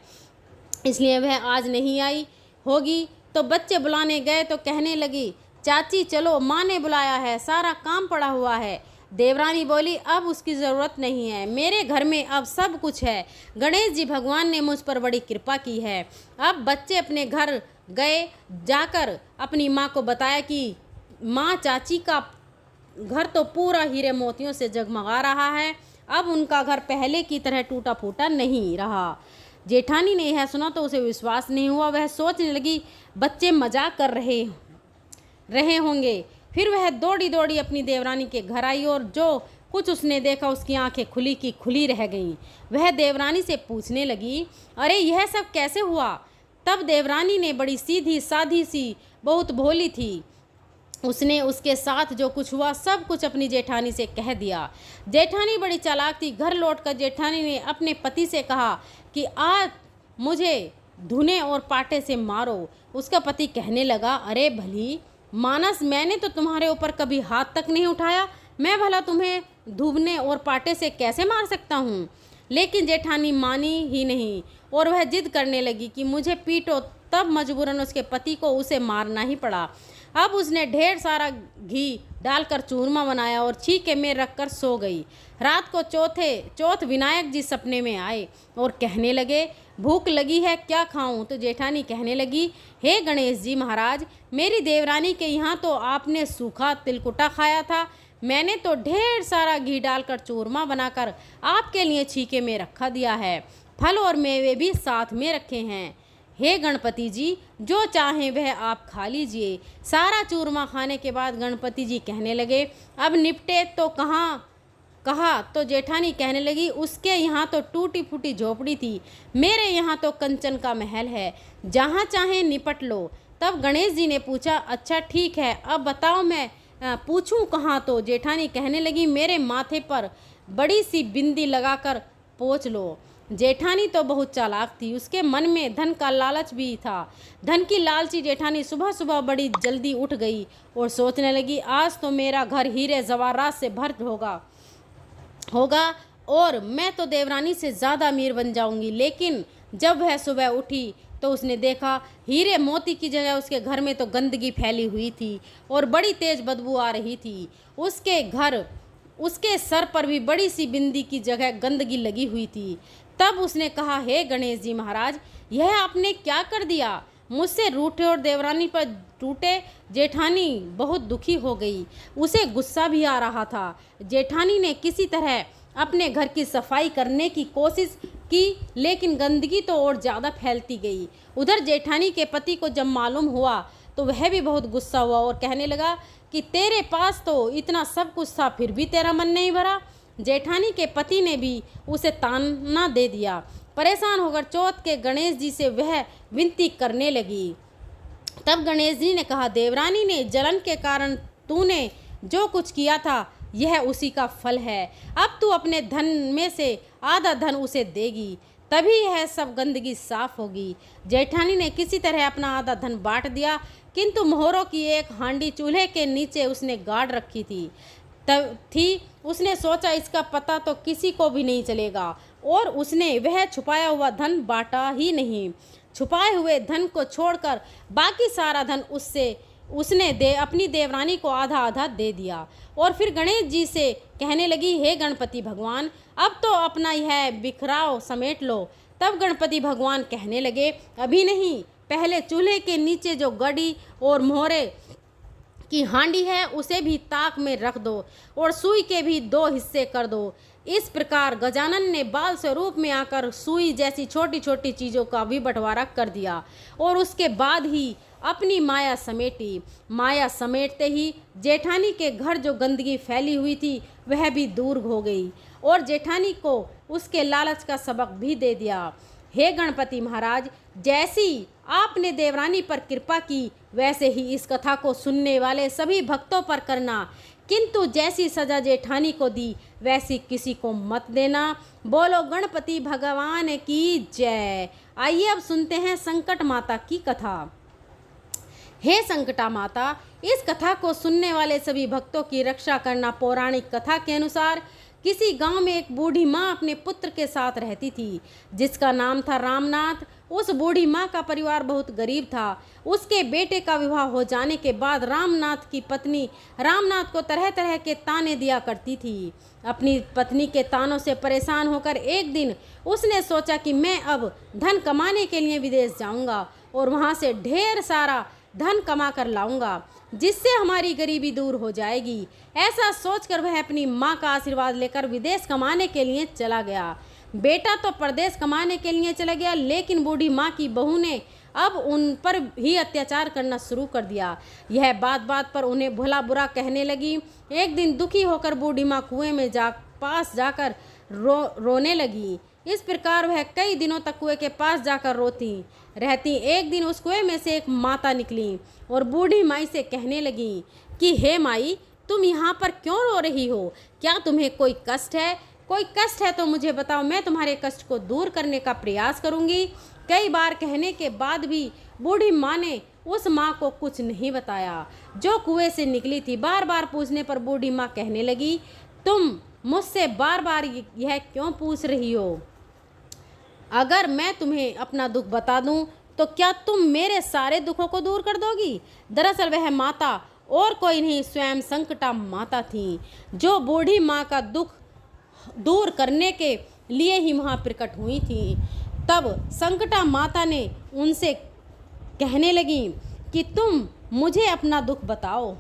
इसलिए वह आज नहीं आई होगी। तो बच्चे बुलाने गए तो कहने लगी, चाची चलो, माँ ने बुलाया है, सारा काम पड़ा हुआ है। देवरानी बोली, अब उसकी ज़रूरत नहीं है, मेरे घर में अब सब कुछ है। गणेश जी भगवान ने मुझ पर बड़ी कृपा की है। अब बच्चे अपने घर गए, जाकर अपनी माँ को बताया कि माँ, चाची का घर तो पूरा हीरे मोतियों से जगमगा रहा है, अब उनका घर पहले की तरह टूटा फूटा नहीं रहा। जेठानी ने यह सुना तो उसे विश्वास नहीं हुआ। वह सोचने लगी, बच्चे मजाक कर रहे होंगे। फिर वह दौड़ी दौड़ी अपनी देवरानी के घर आई और जो कुछ उसने देखा उसकी आंखें खुली की खुली रह गईं। वह देवरानी से पूछने लगी, अरे यह सब कैसे हुआ। तब देवरानी ने, बड़ी सीधी साधी सी, बहुत भोली थी, उसने उसके साथ जो कुछ हुआ सब कुछ अपनी जेठानी से कह दिया। जेठानी बड़ी चालाक थी। घर लौटकर जेठानी ने अपने पति से कहा कि आज मुझे धुने और पाटे से मारो। उसका पति कहने लगा, अरे भली मानस, मैंने तो तुम्हारे ऊपर कभी हाथ तक नहीं उठाया, मैं भला तुम्हें धुबने और पाटे से कैसे मार सकता हूँ। लेकिन जेठानी मानी ही नहीं और वह जिद करने लगी कि मुझे पीटो। तब मजबूरन उसके पति को उसे मारना ही पड़ा। अब उसने ढेर सारा घी डालकर चूरमा बनाया और छीके में रखकर सो गई। रात को चौथ विनायक जी सपने में आए और कहने लगे, भूख लगी है, क्या खाऊं। तो जेठानी कहने लगी, हे गणेश जी महाराज, मेरी देवरानी के यहाँ तो आपने सूखा तिलकुटा खाया था, मैंने तो ढेर सारा घी डालकर चूरमा बनाकर आपके लिए छीके में रखा दिया है, फल और मेवे भी साथ में रखे हैं। हे गणपति जी, जो चाहें वह आप खा लीजिए। सारा चूरमा खाने के बाद गणपति जी कहने लगे, अब निपटे तो कहा। तो जेठानी कहने लगी, उसके यहाँ तो टूटी फूटी झोपड़ी थी, मेरे यहाँ तो कंचन का महल है, जहाँ चाहें निपट लो। तब गणेश जी ने पूछा, अच्छा ठीक है, अब बताओ मैं पूछूं कहाँ। तो जेठानी कहने लगी, मेरे माथे पर बड़ी सी बिंदी लगाकर पोंछ लो। जेठानी तो बहुत चालाक थी, उसके मन में धन का लालच भी था। धन की लालची जेठानी सुबह सुबह बड़ी जल्दी उठ गई और सोचने लगी, आज तो मेरा घर हीरे जवाहरात से भर होगा और मैं तो देवरानी से ज़्यादा अमीर बन जाऊंगी। लेकिन जब वह सुबह उठी तो उसने देखा हीरे मोती की जगह उसके घर में तो गंदगी फैली हुई थी और बड़ी तेज़ बदबू आ रही थी। उसके सर पर भी बड़ी सी बिंदी की जगह गंदगी लगी हुई थी। तब उसने कहा, हे गणेश जी महाराज, यह आपने क्या कर दिया? मुझसे रूठे और देवरानी पर टूटे। जेठानी बहुत दुखी हो गई, उसे गुस्सा भी आ रहा था। जेठानी ने किसी तरह अपने घर की सफाई करने की कोशिश की, लेकिन गंदगी तो और ज़्यादा फैलती गई। उधर जेठानी के पति को जब मालूम हुआ तो वह भी बहुत गुस्सा हुआ और कहने लगा कि तेरे पास तो इतना सब कुछ था, फिर भी तेरा मन नहीं भरा। जेठानी के पति ने भी उसे ताना दे दिया। परेशान होकर चौथ के गणेश जी से वह विनती करने लगी। तब गणेश जी ने कहा, देवरानी ने जलन के कारण तूने जो कुछ किया था यह उसी का फल है। अब तू अपने धन में से आधा धन उसे देगी, तभी यह सब गंदगी साफ होगी। जेठानी ने किसी तरह अपना आधा धन बांट दिया, किंतु मोहरों की एक हांडी चूल्हे के नीचे उसने गाड़ रखी थी। उसने सोचा इसका पता तो किसी को भी नहीं चलेगा और उसने वह छुपाया हुआ धन बांटा ही नहीं। छुपाए हुए धन को छोड़कर बाकी सारा धन उसने अपनी देवरानी को आधा आधा दे दिया और फिर गणेश जी से कहने लगी, हे गणपति भगवान, अब तो अपना यह बिखराव समेट लो। तब गणपति भगवान कहने लगे, अभी नहीं, पहले चूल्हे के नीचे जो गड़ी और मोहरे की हांडी है उसे भी ताक में रख दो और सुई के भी 2 हिस्से कर दो। इस प्रकार गजानन ने बाल स्वरूप में आकर सुई जैसी छोटी छोटी चीज़ों का भी बंटवारा कर दिया और उसके बाद ही अपनी माया समेटी। माया समेटते ही जेठानी के घर जो गंदगी फैली हुई थी वह भी दूर हो गई और जेठानी को उसके लालच का सबक भी दे दिया। हे गणपति महाराज, जैसी आपने देवरानी पर कृपा की वैसे ही इस कथा को सुनने वाले सभी भक्तों पर करना, किंतु जैसी सजा जेठानी को दी वैसी किसी को मत देना। बोलो गणपति भगवान की जय। आइए अब सुनते हैं संकट माता की कथा। हे संकटा माता, इस कथा को सुनने वाले सभी भक्तों की रक्षा करना। पौराणिक कथा के अनुसार किसी गांव में एक बूढ़ी माँ अपने पुत्र के साथ रहती थी जिसका नाम था रामनाथ। उस बूढ़ी माँ का परिवार बहुत गरीब था। उसके बेटे का विवाह हो जाने के बाद रामनाथ की पत्नी रामनाथ को तरह तरह के ताने दिया करती थी। अपनी पत्नी के तानों से परेशान होकर एक दिन उसने सोचा कि मैं अब धन कमाने के लिए विदेश जाऊंगा और वहाँ से ढेर सारा धन कमा कर लाऊंगा, जिससे हमारी गरीबी दूर हो जाएगी। ऐसा सोचकर वह अपनी माँ का आशीर्वाद लेकर विदेश कमाने के लिए चला गया। बेटा तो परदेश कमाने के लिए चला गया, लेकिन बूढ़ी माँ की बहू ने अब उन पर ही अत्याचार करना शुरू कर दिया। यह बात बात पर उन्हें भला बुरा कहने लगी। एक दिन दुखी होकर बूढ़ी माँ कुएं में पास जाकर रोने लगी। इस प्रकार वह कई दिनों तक कुएं के पास जाकर रोती रहती। एक दिन उस कुएं में से एक माता निकली और बूढ़ी माई से कहने लगी कि हे माई, तुम यहाँ पर क्यों रो रही हो? क्या तुम्हें कोई कष्ट है? कोई कष्ट है तो मुझे बताओ, मैं तुम्हारे कष्ट को दूर करने का प्रयास करूँगी। कई बार कहने के बाद भी बूढ़ी माँ ने उस माँ को कुछ नहीं बताया जो कुएं से निकली थी। बार बार पूछने पर बूढ़ी माँ कहने लगी, तुम मुझसे बार बार यह क्यों पूछ रही हो? अगर मैं तुम्हें अपना दुख बता दूं तो क्या तुम मेरे सारे दुखों को दूर कर दोगी? दरअसल वह माता और कोई नहीं, स्वयं संकटा माता थी, जो बूढ़ी माँ का दुख दूर करने के लिए ही वहाँ प्रकट हुई थी। तब संकटा माता ने उनसे कहने लगी कि तुम मुझे अपना दुख बताओ,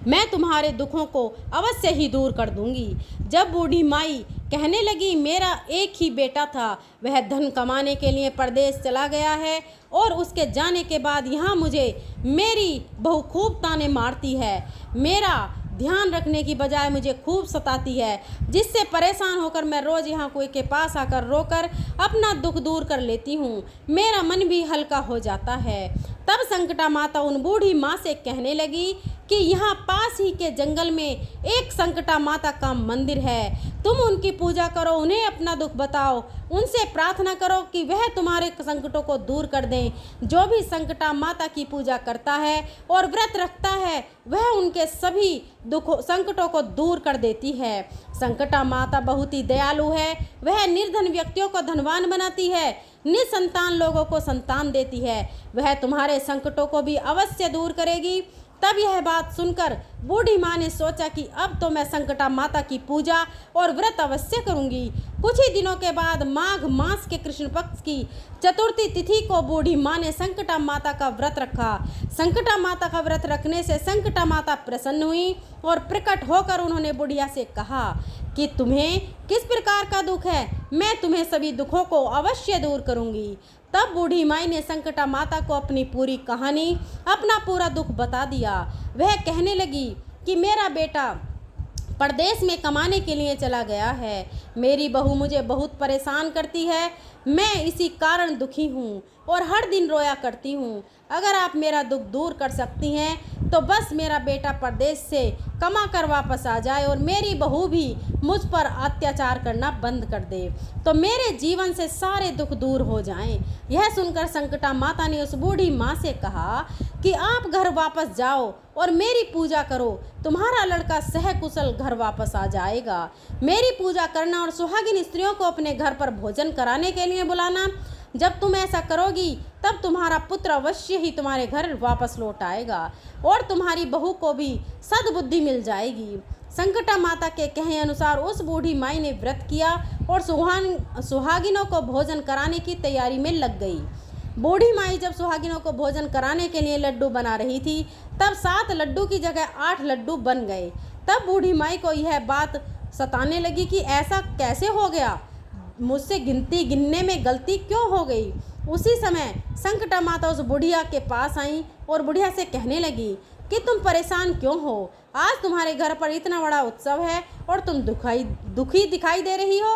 मैं तुम्हारे दुखों को अवश्य ही दूर कर दूंगी। जब बूढ़ी माई कहने लगी, मेरा एक ही बेटा था, वह धन कमाने के लिए परदेश चला गया है और उसके जाने के बाद यहाँ मुझे मेरी बहू खूब ताने मारती है, मेरा ध्यान रखने की बजाय मुझे खूब सताती है, जिससे परेशान होकर मैं रोज़ यहाँ कुएं के पास आकर रोकर अपना दुख दूर कर लेती हूँ। मेरा मन भी हल्का हो जाता है। तब संकटा माता उन बूढ़ी माँ से कहने लगी कि यहाँ पास ही के जंगल में एक संकटा माता का मंदिर है। तुम उनकी पूजा करो, उन्हें अपना दुख बताओ, उनसे प्रार्थना करो कि वह तुम्हारे संकटों को दूर कर दें। जो भी संकटा माता की पूजा करता है और व्रत रखता है वह उनके सभी संकटों को दूर कर देती है। संकटा माता बहुत ही दयालु है। वह निर्धन व्यक्तियों को धनवान बनाती है, निसंतान लोगों को संतान देती है। वह तुम्हारे संकटों को भी अवश्य दूर करेगी। तब यह बात सुनकर बूढ़ी माँ ने सोचा कि अब तो मैं संकटा माता की पूजा और व्रत अवश्य करूंगी। कुछ ही दिनों के बाद माघ मास के कृष्ण पक्ष की चतुर्थी तिथि को बूढ़ी माँ ने संकटा माता का व्रत रखा। संकटा माता का व्रत रखने से संकटा माता प्रसन्न हुई और प्रकट होकर उन्होंने बुढ़िया से कहा कि तुम्हें किस प्रकार का दुख है, मैं तुम्हें सभी दुखों को अवश्य दूर करूंगी। तब बूढ़ी माई ने संकटा माता को अपनी पूरी कहानी, अपना पूरा दुख बता दिया। वह कहने लगी कि मेरा बेटा परदेश में कमाने के लिए चला गया है। मेरी बहू मुझे बहुत परेशान करती है। मैं इसी कारण दुखी हूँ और हर दिन रोया करती हूँ। अगर आप मेरा दुख दूर कर सकती हैं तो बस मेरा बेटा परदेश से कमा कर वापस आ जाए और मेरी बहू भी मुझ पर अत्याचार करना बंद कर दे, तो मेरे जीवन से सारे दुख दूर हो जाएं। यह सुनकर संकटा माता ने उस बूढ़ी माँ से कहा कि आप घर वापस जाओ और मेरी पूजा करो, तुम्हारा लड़का सहकुशल घर वापस आ जाएगा। मेरी पूजा करना और सुहागिन स्त्रियों को अपने घर पर भोजन कराने के लिए बुलाना। जब तुम ऐसा करोगी तब तुम्हारा पुत्र अवश्य ही तुम्हारे घर वापस लौट आएगा और तुम्हारी बहू को भी सद्बुद्धि मिल जाएगी। संकटा माता के कहे अनुसार उस बूढ़ी माई ने व्रत किया और सुहागिनों को भोजन कराने की तैयारी में लग गई। बूढ़ी माई जब सुहागिनों को भोजन कराने के लिए लड्डू बना रही थी तब 7 लड्डू की जगह 8 लड्डू बन गए। तब बूढ़ी माई को यह बात सताने लगी कि ऐसा कैसे हो गया, मुझसे गिनती गिनने में गलती क्यों हो गई। उसी समय संकटा माता उस बुढ़िया के पास आई और बुढ़िया से कहने लगी कि तुम परेशान क्यों हो, आज तुम्हारे घर पर इतना बड़ा उत्सव है और तुम दुखी दिखाई दे रही हो।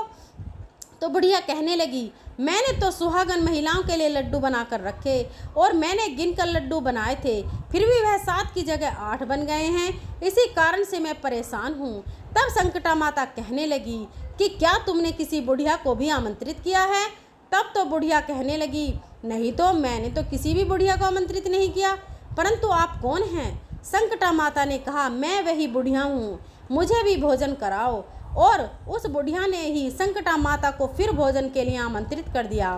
तो बुढ़िया कहने लगी, मैंने तो सुहागन महिलाओं के लिए लड्डू बनाकर रखे और मैंने गिनकर लड्डू बनाए थे, फिर भी वह 7 की जगह 8 बन गए हैं, इसी कारण से मैं परेशान हूँ। तब संकटा माता कहने लगी कि क्या तुमने किसी बुढ़िया को भी आमंत्रित किया है। तब तो बुढ़िया कहने लगी, नहीं तो मैंने तो किसी भी बुढ़िया को आमंत्रित नहीं किया, परंतु आप कौन हैं। संकटा माता ने कहा, मैं वही बुढ़िया हूँ, मुझे भी भोजन कराओ। और उस बुढ़िया ने ही संकटा माता को फिर भोजन के लिए आमंत्रित कर दिया।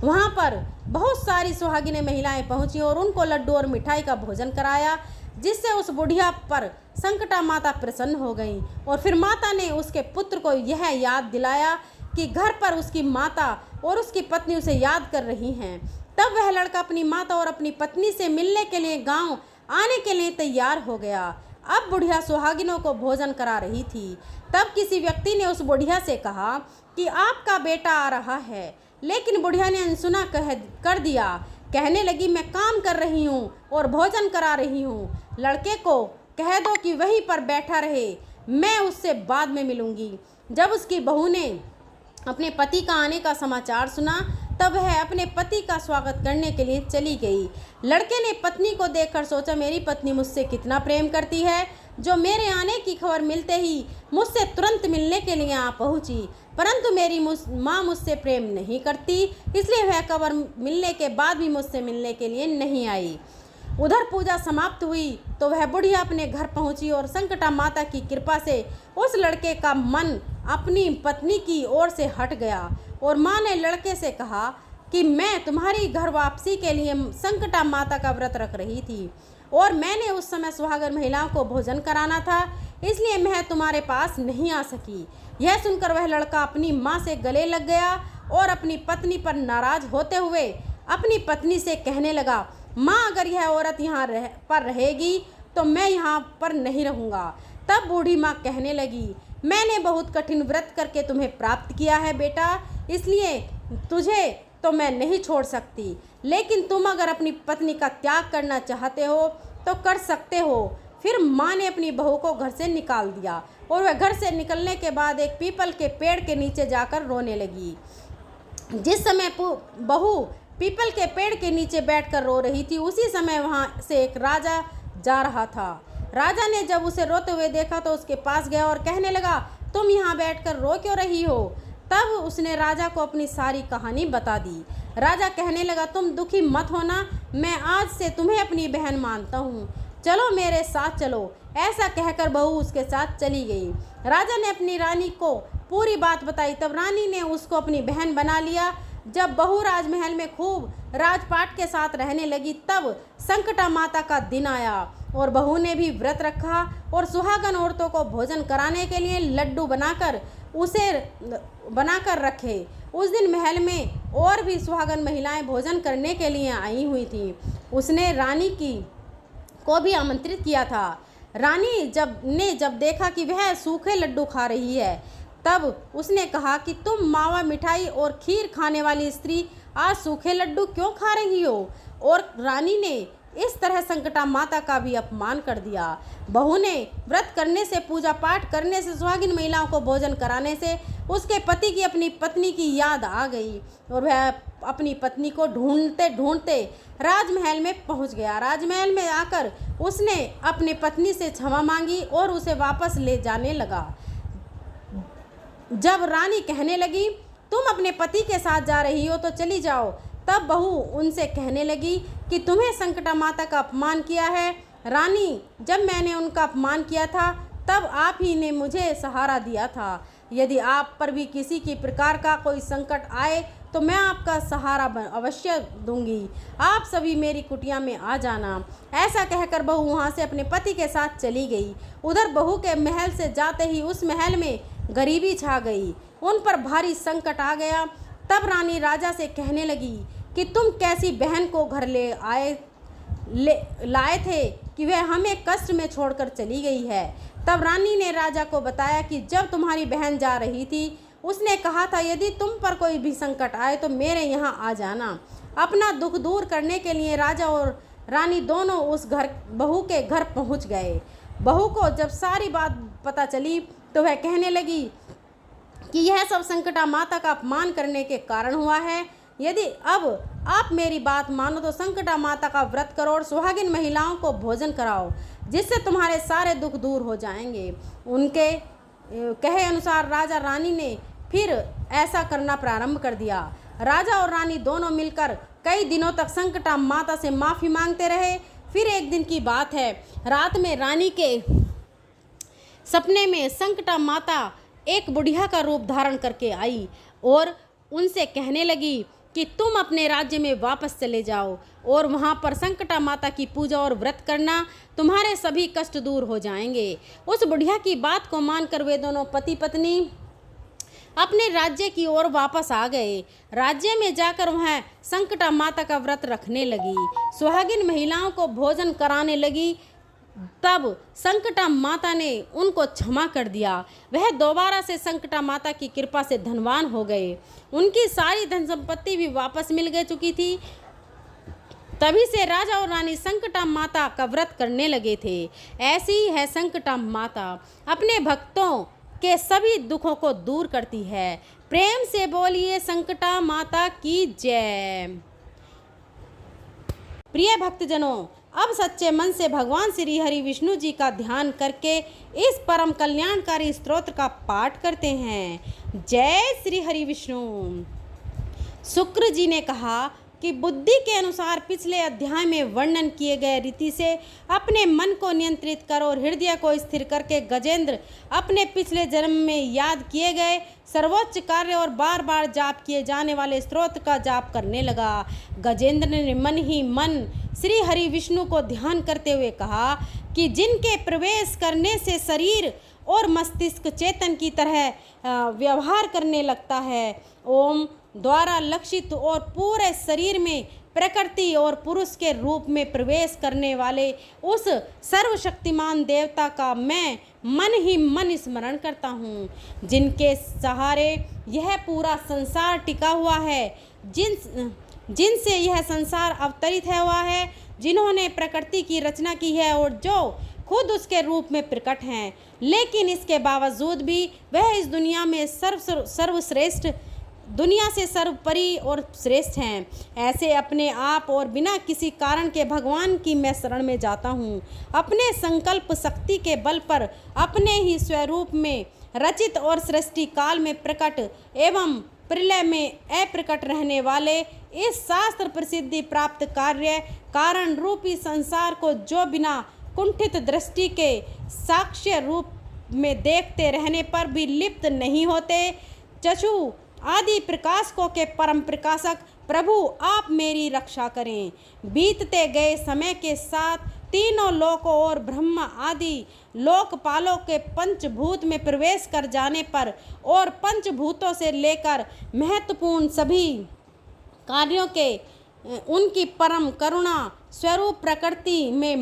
वहाँ पर बहुत सारी सुहागिनें महिलाएं पहुँची और उनको लड्डू और मिठाई का भोजन कराया, जिससे उस बुढ़िया पर संकटा माता प्रसन्न हो गई। और फिर माता ने उसके पुत्र को यह याद दिलाया कि घर पर उसकी माता और उसकी पत्नी उसे याद कर रही हैं। तब वह लड़का अपनी माता और अपनी पत्नी से मिलने के लिए गांव आने के लिए तैयार हो गया। अब बुढ़िया सुहागिनों को भोजन करा रही थी। तब किसी व्यक्ति ने उस बुढ़िया से कहा कि आपका बेटा आ रहा है, लेकिन बुढ़िया ने अनसुना कर दिया। कहने लगी, मैं काम कर रही हूँ और भोजन करा रही हूँ, लड़के को कह दो कि वहीं पर बैठा रहे, मैं उससे बाद में मिलूंगी। जब उसकी बहू ने अपने पति का आने का समाचार सुना तब वह अपने पति का स्वागत करने के लिए चली गई। लड़के ने पत्नी को देखकर सोचा, मेरी पत्नी मुझसे कितना प्रेम करती है, जो मेरे आने की खबर मिलते ही मुझसे तुरंत मिलने के लिए आ पहुंची। परंतु मेरी माँ मुझसे प्रेम नहीं करती, इसलिए वह खबर मिलने के बाद भी मुझसे मिलने के लिए नहीं आई। उधर पूजा समाप्त हुई तो वह बुढ़िया अपने घर पहुंची और संकटा माता की कृपा से उस लड़के का मन अपनी पत्नी की ओर से हट गया और माँ ने लड़के से कहा कि मैं तुम्हारी घर वापसी के लिए संकटा माता का व्रत रख रही थी और मैंने उस समय सुहागन महिलाओं को भोजन कराना था, इसलिए मैं तुम्हारे पास नहीं आ सकी। यह सुनकर वह लड़का अपनी माँ से गले लग गया और अपनी पत्नी पर नाराज होते हुए अपनी पत्नी से कहने लगा, माँ अगर यह औरत यहाँ पर रहेगी तो मैं यहाँ पर नहीं रहूँगा। तब बूढ़ी माँ कहने लगी, मैंने बहुत कठिन व्रत करके तुम्हें प्राप्त किया है बेटा, इसलिए तुझे तो मैं नहीं छोड़ सकती, लेकिन तुम अगर अपनी पत्नी का त्याग करना चाहते हो तो कर सकते हो। फिर माँ ने अपनी बहू को घर से निकाल दिया और वह घर से निकलने के बाद एक पीपल के पेड़ के नीचे जाकर रोने लगी। जिस समय बहू पीपल के पेड़ के नीचे बैठकर रो रही थी। उसी समय वहाँ से एक राजा जा रहा था। राजा ने जब उसे रोते हुए देखा तो उसके पास गया और कहने लगा, तुम यहाँ बैठकर रो क्यों रही हो? तब उसने राजा को अपनी सारी कहानी बता दी। राजा कहने लगा, तुम दुखी मत होना, मैं आज से तुम्हें अपनी बहन मानता हूँ, चलो मेरे साथ चलो। ऐसा कहकर बहू उसके साथ चली गई। राजा ने अपनी रानी को पूरी बात बताई, तब रानी ने उसको अपनी बहन बना लिया। जब बहू राजमहल में खूब राजपाट के साथ रहने लगी, तब संकटा माता का दिन आया और बहू ने भी व्रत रखा और सुहागन औरतों को भोजन कराने के लिए लड्डू बनाकर रखे। उस दिन महल में और भी सुहागन महिलाएं भोजन करने के लिए आई हुई थीं। उसने रानी को भी आमंत्रित किया था। रानी जब देखा कि वह सूखे लड्डू खा रही है, तब उसने कहा कि तुम मावा मिठाई और खीर खाने वाली स्त्री आज सूखे लड्डू क्यों खा रही हो? और रानी ने इस तरह संकटा माता का भी अपमान कर दिया। बहू ने व्रत करने से, पूजा पाठ करने से, सुहागिन महिलाओं को भोजन कराने से उसके पति की अपनी पत्नी की याद आ गई और वह अपनी पत्नी को ढूंढते ढूंढते राजमहल में पहुंच गया। राजमहल में आकर उसने अपनी पत्नी से क्षमा मांगी और उसे वापस ले जाने लगा। जब रानी कहने लगी, तुम अपने पति के साथ जा रही हो तो चली जाओ, तब बहू उनसे कहने लगी कि तुम्हें संकटा माता का अपमान किया है। रानी, जब मैंने उनका अपमान किया था तब आप ही ने मुझे सहारा दिया था। यदि आप पर भी किसी की प्रकार का कोई संकट आए तो मैं आपका सहारा अवश्य दूंगी। आप सभी मेरी कुटिया में आ जाना। ऐसा कहकर बहू वहाँ से अपने पति के साथ चली गई। उधर बहू के महल से जाते ही उस महल में गरीबी छा गई, उन पर भारी संकट आ गया। तब रानी राजा से कहने लगी कि तुम कैसी बहन को घर लाए थे कि वह हमें कष्ट में छोड़कर चली गई है। तब रानी ने राजा को बताया कि जब तुम्हारी बहन जा रही थी उसने कहा था, यदि तुम पर कोई भी संकट आए तो मेरे यहाँ आ जाना। अपना दुख दूर करने के लिए राजा और रानी दोनों उस बहू के घर पहुँच गए। बहू को जब सारी बात पता चली तो वह कहने लगी कि यह सब संकटा माता का अपमान करने के कारण हुआ है। यदि अब आप मेरी बात मानो तो संकटा माता का व्रत करो और सुहागिन महिलाओं को भोजन कराओ, जिससे तुम्हारे सारे दुख दूर हो जाएंगे। उनके कहे अनुसार राजा रानी ने फिर ऐसा करना प्रारंभ कर दिया। राजा और रानी दोनों मिलकर कई दिनों तक संकटा माता से माफ़ी मांगते रहे। फिर एक दिन की बात है, रात में रानी के सपने में संकटा माता एक बुढ़िया का रूप धारण करके आई और उनसे कहने लगी कि तुम अपने राज्य में वापस चले जाओ और वहाँ पर संकटा माता की पूजा और व्रत करना, तुम्हारे सभी कष्ट दूर हो जाएंगे। उस बुढ़िया की बात को मानकर वे दोनों पति पत्नी अपने राज्य की ओर वापस आ गए। राज्य में जाकर वह संकटा माता का व्रत रखने लगी, सुहागिन महिलाओं को भोजन कराने लगी। तब संकटा माता ने उनको क्षमा कर दिया। वह दोबारा से संकटा माता की कृपा से धनवान हो गए। उनकी सारी धन संपत्ति भी वापस मिल चुकी थी। तभी से राजा और रानी संकटा माता का व्रत करने लगे थे। ऐसी ही है संकटा माता, अपने भक्तों के सभी दुखों को दूर करती है। प्रेम से बोलिए संकटा माता की जय। प्रिय भक्तजनों, अब सच्चे मन से भगवान श्री हरि विष्णु जी का ध्यान करके इस परम कल्याणकारी स्तोत्र का पाठ करते हैं। जय श्री हरि विष्णु। शुक्र जी ने कहा कि बुद्धि के अनुसार पिछले अध्याय में वर्णन किए गए रीति से अपने मन को नियंत्रित करो और हृदय को स्थिर करके गजेंद्र अपने पिछले जन्म में याद किए गए सर्वोच्च कार्य और बार बार जाप किए जाने वाले स्तोत्र का जाप करने लगा। गजेंद्र ने मन ही मन श्री हरि विष्णु को ध्यान करते हुए कहा कि जिनके प्रवेश करने से शरीर और मस्तिष्क चेतन की तरह व्यवहार करने लगता है, ओम द्वारा लक्षित और पूरे शरीर में प्रकृति और पुरुष के रूप में प्रवेश करने वाले उस सर्वशक्तिमान देवता का मैं मन ही मन स्मरण करता हूँ, जिनके सहारे यह पूरा संसार टिका हुआ है, जिनसे यह संसार अवतरित हुआ है, जिन्होंने प्रकृति की रचना की है और जो खुद उसके रूप में प्रकट हैं, लेकिन इसके बावजूद भी वह इस दुनिया में सर्वश्रेष्ठ दुनिया से सर्वोपरि और श्रेष्ठ हैं। ऐसे अपने आप और बिना किसी कारण के भगवान की मैं शरण में जाता हूँ। अपने संकल्प शक्ति के बल पर अपने ही स्वरूप में रचित और सृष्टि काल में प्रकट एवं प्रलय में अप्रकट रहने वाले इस शास्त्र प्रसिद्धि प्राप्त कार्य कारण रूपी संसार को जो बिना कुंठित दृष्टि के साक्ष्य रूप में देखते रहने पर भी लिप्त नहीं होते, चक्षु आदि प्रकाशकों के परम प्रकाशक प्रभु आप मेरी रक्षा करें। बीतते गए समय के साथ तीनों लोकों और ब्रह्म आदि लोकपालों के पंचभूत में प्रवेश कर जाने पर और पंचभूतों से लेकर महत्वपूर्ण सभी कार्यों के उनकी परम करुणा स्वरूप प्रकृति में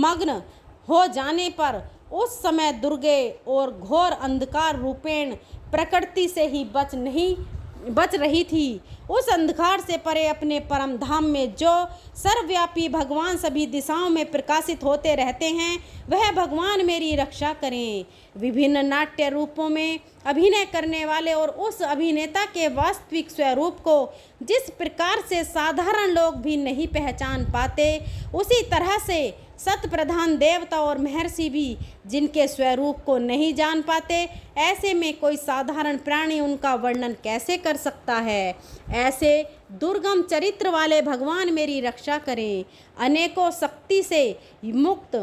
मग्न हो जाने पर उस समय दुर्गे और घोर अंधकार रूपेण प्रकृति से ही बच रही थी। उस अंधकार से परे अपने परम धाम में जो सर्वव्यापी भगवान सभी दिशाओं में प्रकाशित होते रहते हैं, वह भगवान मेरी रक्षा करें। विभिन्न नाट्य रूपों में अभिनय करने वाले और उस अभिनेता के वास्तविक स्वरूप को जिस प्रकार से साधारण लोग भी नहीं पहचान पाते, उसी तरह से सतप्रधान देवता और महर्षि भी जिनके स्वरूप को नहीं जान पाते, ऐसे में कोई साधारण प्राणी उनका वर्णन कैसे कर सकता है। ऐसे दुर्गम चरित्र वाले भगवान मेरी रक्षा करें। अनेकों शक्ति से मुक्त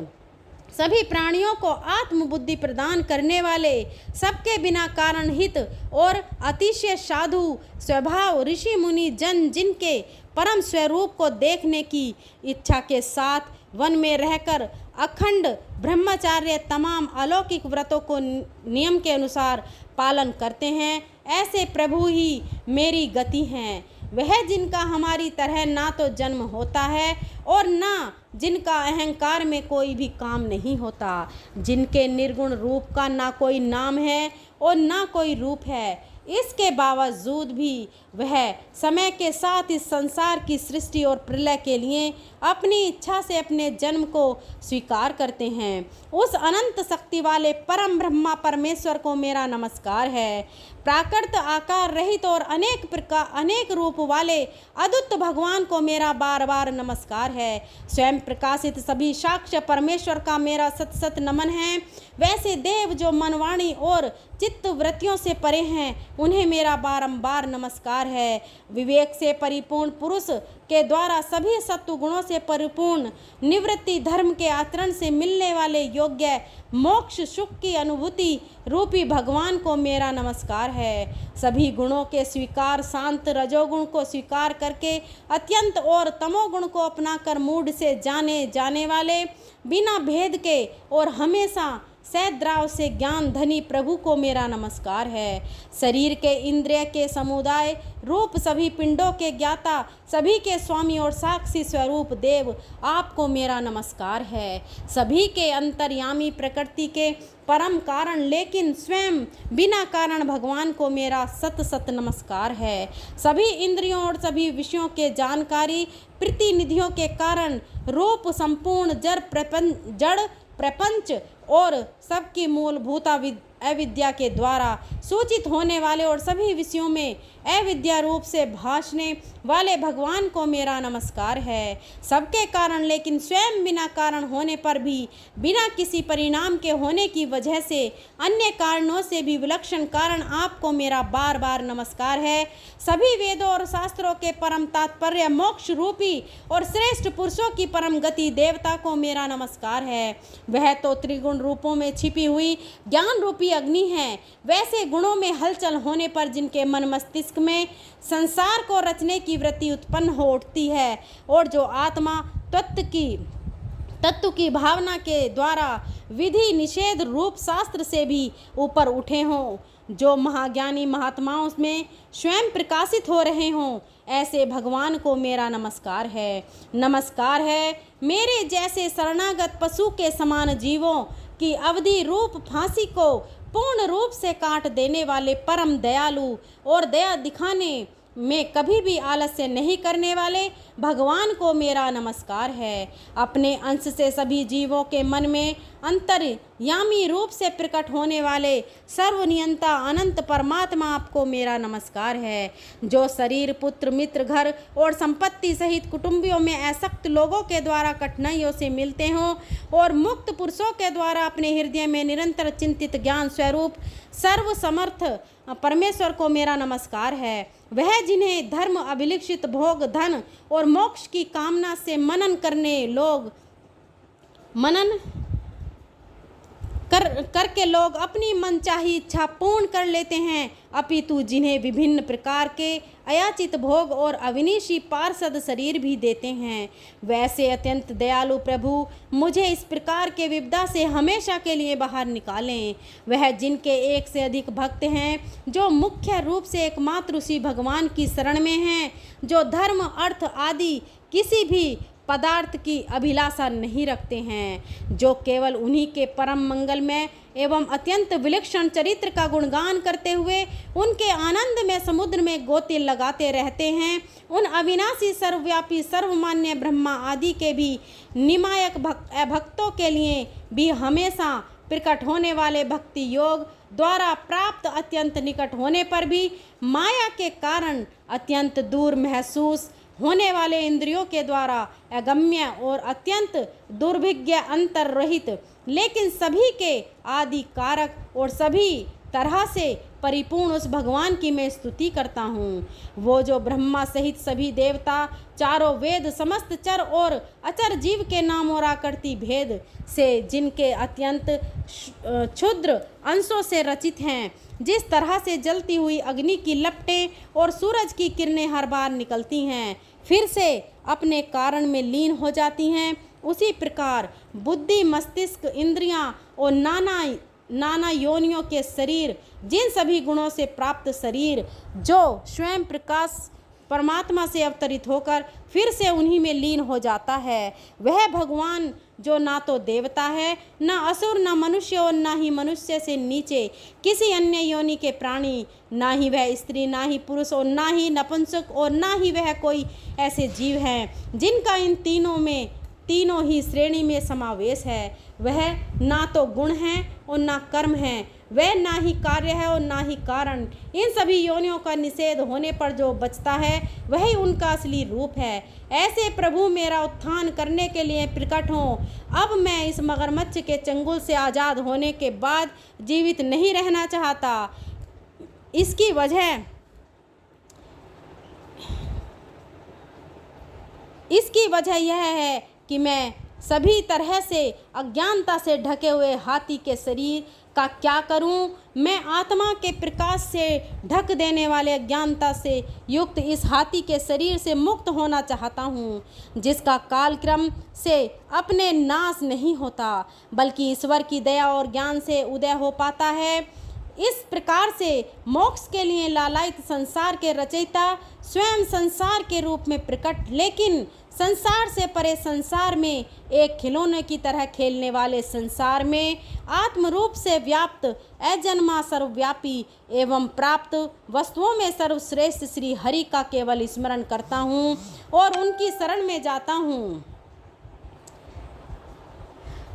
सभी प्राणियों को आत्मबुद्धि प्रदान करने वाले, सबके बिना कारण हित और अतिशय साधु स्वभाव ऋषि मुनि जन जिनके परम स्वरूप को देखने की इच्छा के साथ वन में रहकर अखंड ब्रह्मचार्य तमाम अलौकिक व्रतों को नियम के अनुसार पालन करते हैं, ऐसे प्रभु ही मेरी गति हैं। वह जिनका हमारी तरह ना तो जन्म होता है और ना जिनका अहंकार में कोई भी काम नहीं होता, जिनके निर्गुण रूप का ना कोई नाम है और ना कोई रूप है, इसके बावजूद भी वह समय के साथ इस संसार की सृष्टि और प्रलय के लिए अपनी इच्छा से अपने जन्म को स्वीकार करते हैं। उस अनंत शक्ति वाले परम ब्रह्मा परमेश्वर को मेरा नमस्कार है। प्राकृत आकार रहित और अनेक रूप वाले अद्भुत भगवान को मेरा बार बार नमस्कार है। स्वयं प्रकाशित सभी साक्ष्य परमेश्वर का मेरा सत सत नमन है। वैसे देव जो मनवाणी और चित्त वृत्तियों से परे हैं, उन्हें मेरा बारंबार नमस्कार है। विवेक से परिपूर्ण पुरुष के द्वारा सभी सत्व गुणों से परिपूर्ण निवृत्ति धर्म के आचरण से मिलने वाले योग्य मोक्ष सुख की अनुभूति रूपी भगवान को मेरा नमस्कार है। सभी गुणों के स्वीकार शांत रजोगुण को स्वीकार करके अत्यंत और तमोगुण को अपनाकर मूढ़ से जाने वाले बिना भेद के और हमेशा सद्भाव से ज्ञान धनी प्रभु को मेरा नमस्कार है। शरीर के इंद्रिय के समुदाय रूप सभी पिंडों के ज्ञाता सभी के स्वामी और साक्षी स्वरूप देव आपको मेरा नमस्कार है। सभी के अंतर्यामी प्रकृति के परम कारण लेकिन स्वयं बिना कारण भगवान को मेरा सत सत नमस्कार है। सभी इंद्रियों और सभी विषयों के जानकारी प्रतिनिधियों के कारण रूप संपूर्ण जड़ प्रपंच और सबकी मूलभूत अविद्या के द्वारा सूचित होने वाले और सभी विषयों में अविद्या रूप से भासने वाले भगवान को मेरा नमस्कार है। सबके कारण लेकिन स्वयं बिना कारण होने पर भी बिना किसी परिणाम के होने की वजह से अन्य कारणों से भी विलक्षण कारण आपको मेरा बार बार नमस्कार है। सभी वेदों और शास्त्रों के परम तात्पर्य मोक्ष रूपी और श्रेष्ठ पुरुषों की परम गति देवता को मेरा नमस्कार है। वह तो त्रिगुण रूपों में छिपी हुई ज्ञान रूपी अग्नि है। वैसे गुणों में हलचल होने पर जिनके मन मस्तिष्क में संसार को रचने की वृत्ति उत्पन्न हो उठती है और जो आत्मा तत्व की भावना के द्वारा विधि निषेध रूप शास्त्र से भी ऊपर उठे हों, जो महाज्ञानी महात्माओं में स्वयं प्रकाशित हो रहे हों, ऐसे भगवान को मेरा नमस्कार है। नमस्कार है मेरे जैसे शरणागत पशु के समान जीवों की अवधि रूप फांसी को पूर्ण रूप से काट देने वाले परम दयालु और दया दिखाने में कभी भी आलस्य नहीं करने वाले भगवान को मेरा नमस्कार है। अपने अंश से सभी जीवों के मन में अंतर्यामी रूप से प्रकट होने वाले सर्वनियंता अनंत परमात्मा आपको मेरा नमस्कार है। जो शरीर, पुत्र, मित्र, घर और संपत्ति सहित कुटुंबियों में आसक्त लोगों के द्वारा कठिनाइयों से मिलते हों और मुक्त पुरुषों के द्वारा अपने हृदय में निरंतर चिंतित ज्ञान स्वरूप सर्व समर्थ परमेश्वर को मेरा नमस्कार है। वह जिन्हें धर्म, अभिलिखित भोग, धन और मोक्ष की कामना से मनन करके लोग अपनी मनचाही इच्छा पूर्ण कर लेते हैं, अपितु जिन्हें विभिन्न प्रकार के अयाचित भोग और अविनाशी पार्षद शरीर भी देते हैं, वैसे अत्यंत दयालु प्रभु मुझे इस प्रकार के विपदा से हमेशा के लिए बाहर निकालें। वह जिनके एक से अधिक भक्त हैं, जो मुख्य रूप से एकमात्र उसी भगवान की शरण में हैं, जो धर्म, अर्थ आदि किसी भी पदार्थ की अभिलाषा नहीं रखते हैं, जो केवल उन्हीं के परम मंगलमय एवं अत्यंत विलक्षण चरित्र का गुणगान करते हुए उनके आनंद में समुद्र में गोते लगाते रहते हैं, उन अविनाशी, सर्वव्यापी, सर्वमान्य ब्रह्मा आदि के भी निमायक भक्तों के लिए भी हमेशा प्रकट होने वाले भक्ति योग द्वारा प्राप्त अत्यंत निकट होने पर भी माया के कारण अत्यंत दूर महसूस होने वाले इंद्रियों के द्वारा अगम्य और अत्यंत दुर्भिज्ञ अंतर रहित लेकिन सभी के आदि कारक और सभी तरह से परिपूर्ण उस भगवान की मैं स्तुति करता हूँ। वो जो ब्रह्मा सहित सभी देवता, चारों वेद, समस्त चर और अचर जीव के नाम और आकृति भेद से जिनके अत्यंत क्षुद्र अंशों से रचित हैं, जिस तरह से जलती हुई अग्नि की लपटें और सूरज की किरणें हर बार निकलती हैं फिर से अपने कारण में लीन हो जाती हैं, उसी प्रकार बुद्धि, मस्तिष्क, इंद्रियां और नाना योनियों के शरीर, जिन सभी गुणों से प्राप्त शरीर जो स्वयं प्रकाश परमात्मा से अवतरित होकर फिर से उन्हीं में लीन हो जाता है, वह भगवान जो ना तो देवता है, ना असुर, ना मनुष्य और ना ही मनुष्य से नीचे किसी अन्य योनि के प्राणी, ना ही वह स्त्री, ना ही पुरुष और ना ही नपुंसक और ना ही वह कोई ऐसे जीव हैं जिनका इन तीनों ही श्रेणी में समावेश है। वह ना तो गुण है और ना कर्म है, वह ना ही कार्य है और ना ही कारण। इन सभी योनियों का निषेध होने पर जो बचता है वही उनका असली रूप है। ऐसे प्रभु मेरा उत्थान करने के लिए प्रकट हों। अब मैं इस मगरमच्छ के चंगुल से आज़ाद होने के बाद जीवित नहीं रहना चाहता। इसकी वजह यह है कि मैं सभी तरह से अज्ञानता से ढके हुए हाथी के शरीर का क्या करूं? मैं आत्मा के प्रकाश से ढक देने वाले अज्ञानता से युक्त इस हाथी के शरीर से मुक्त होना चाहता हूं, जिसका कालक्रम से अपने नाश नहीं होता बल्कि ईश्वर की दया और ज्ञान से उदय हो पाता है। इस प्रकार से मोक्ष के लिए लालायित संसार के रचयिता स्वयं संसार के रूप में प्रकट, लेकिन संसार से परे संसार में एक खिलौने की तरह खेलने वाले संसार में आत्म रूप से व्याप्त अजन्मा, सर्वव्यापी एवं प्राप्त वस्तुओं में सर्वश्रेष्ठ श्री हरि का केवल स्मरण करता हूँ और उनकी शरण में जाता हूँ।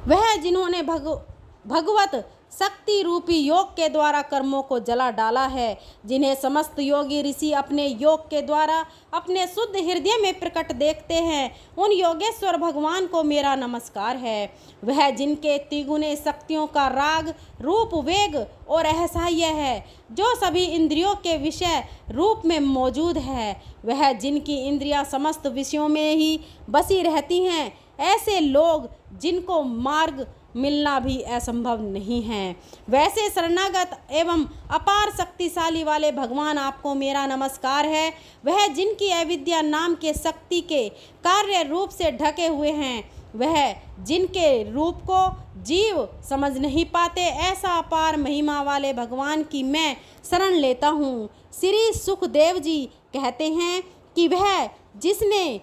वह जिन्होंने भगवत शक्ति रूपी योग के द्वारा कर्मों को जला डाला है, जिन्हें समस्त योगी ऋषि अपने योग के द्वारा अपने शुद्ध हृदय में प्रकट देखते हैं, उन योगेश्वर भगवान को मेरा नमस्कार है। वह जिनके तिगुने शक्तियों का राग, रूप, वेग और असह्य है, जो सभी इंद्रियों के विषय रूप में मौजूद है, वह जिनकी इंद्रियां समस्त विषयों में ही बसी रहती हैं, ऐसे लोग जिनको मार्ग मिलना भी असंभव नहीं है, वैसे शरणागत एवं अपार शक्तिशाली वाले भगवान आपको मेरा नमस्कार है। वह जिनकी अविद्या नाम के शक्ति के कार्य रूप से ढके हुए हैं, वह जिनके रूप को जीव समझ नहीं पाते, ऐसा अपार महिमा वाले भगवान की मैं शरण लेता हूँ। श्री सुखदेव जी कहते हैं कि वह जिसने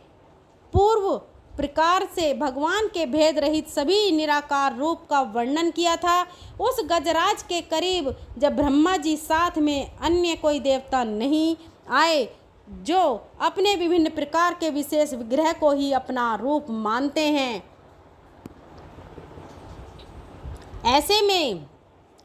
पूर्व प्रकार से भगवान के भेद रहित सभी निराकार रूप का वर्णन किया था, उस गजराज के करीब जब ब्रह्मा जी साथ में अन्य कोई देवता नहीं आए, जो अपने विभिन्न प्रकार के विशेष विग्रह को ही अपना रूप मानते हैं। ऐसे में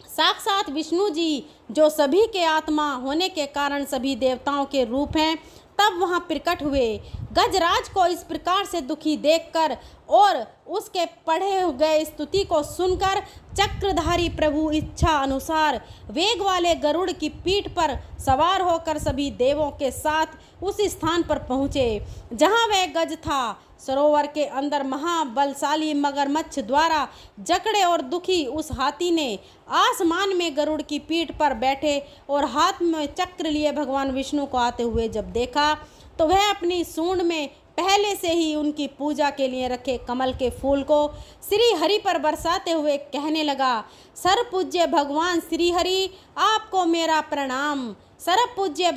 साक्षात विष्णु जी जो सभी के आत्मा होने के कारण सभी देवताओं के रूप हैं, तब वहाँ प्रकट हुए। गजराज को इस प्रकार से दुखी देखकर और उसके पढ़े गए स्तुति को सुनकर चक्रधारी प्रभु इच्छा अनुसार वेग वाले गरुड़ की पीठ पर सवार होकर सभी देवों के साथ उस स्थान पर पहुँचे जहाँ वह गज था। सरोवर के अंदर महाबलशाली मगरमच्छ द्वारा जकड़े और दुखी उस हाथी ने आसमान में गरुड़ की पीठ पर बैठे और हाथ में चक्र लिए भगवान विष्णु को आते हुए जब देखा, तो वह अपनी सूंड में पहले से ही उनकी पूजा के लिए रखे कमल के फूल को श्री हरि पर बरसाते हुए कहने लगा, सर्वपूज्य भगवान श्री हरि, आपको मेरा प्रणाम। सर्वपूज्य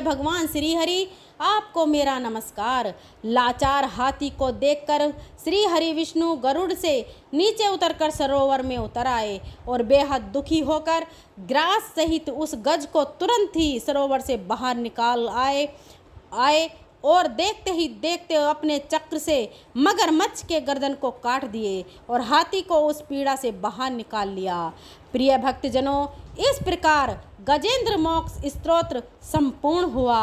भगवान श्री हरि, आपको मेरा नमस्कार। लाचार हाथी को देखकर श्री हरि विष्णु गरुड़ से नीचे उतरकर सरोवर में उतर आए और बेहद दुखी होकर ग्रास सहित उस गज को तुरंत ही सरोवर से बाहर निकाल आए और देखते ही देखते अपने चक्र से मगरमच्छ के गर्दन को काट दिए और हाथी को उस पीड़ा से बाहर निकाल लिया। प्रिय भक्तजनों, इस प्रकार गजेंद्र मोक्ष स्तोत्र संपूर्ण हुआ।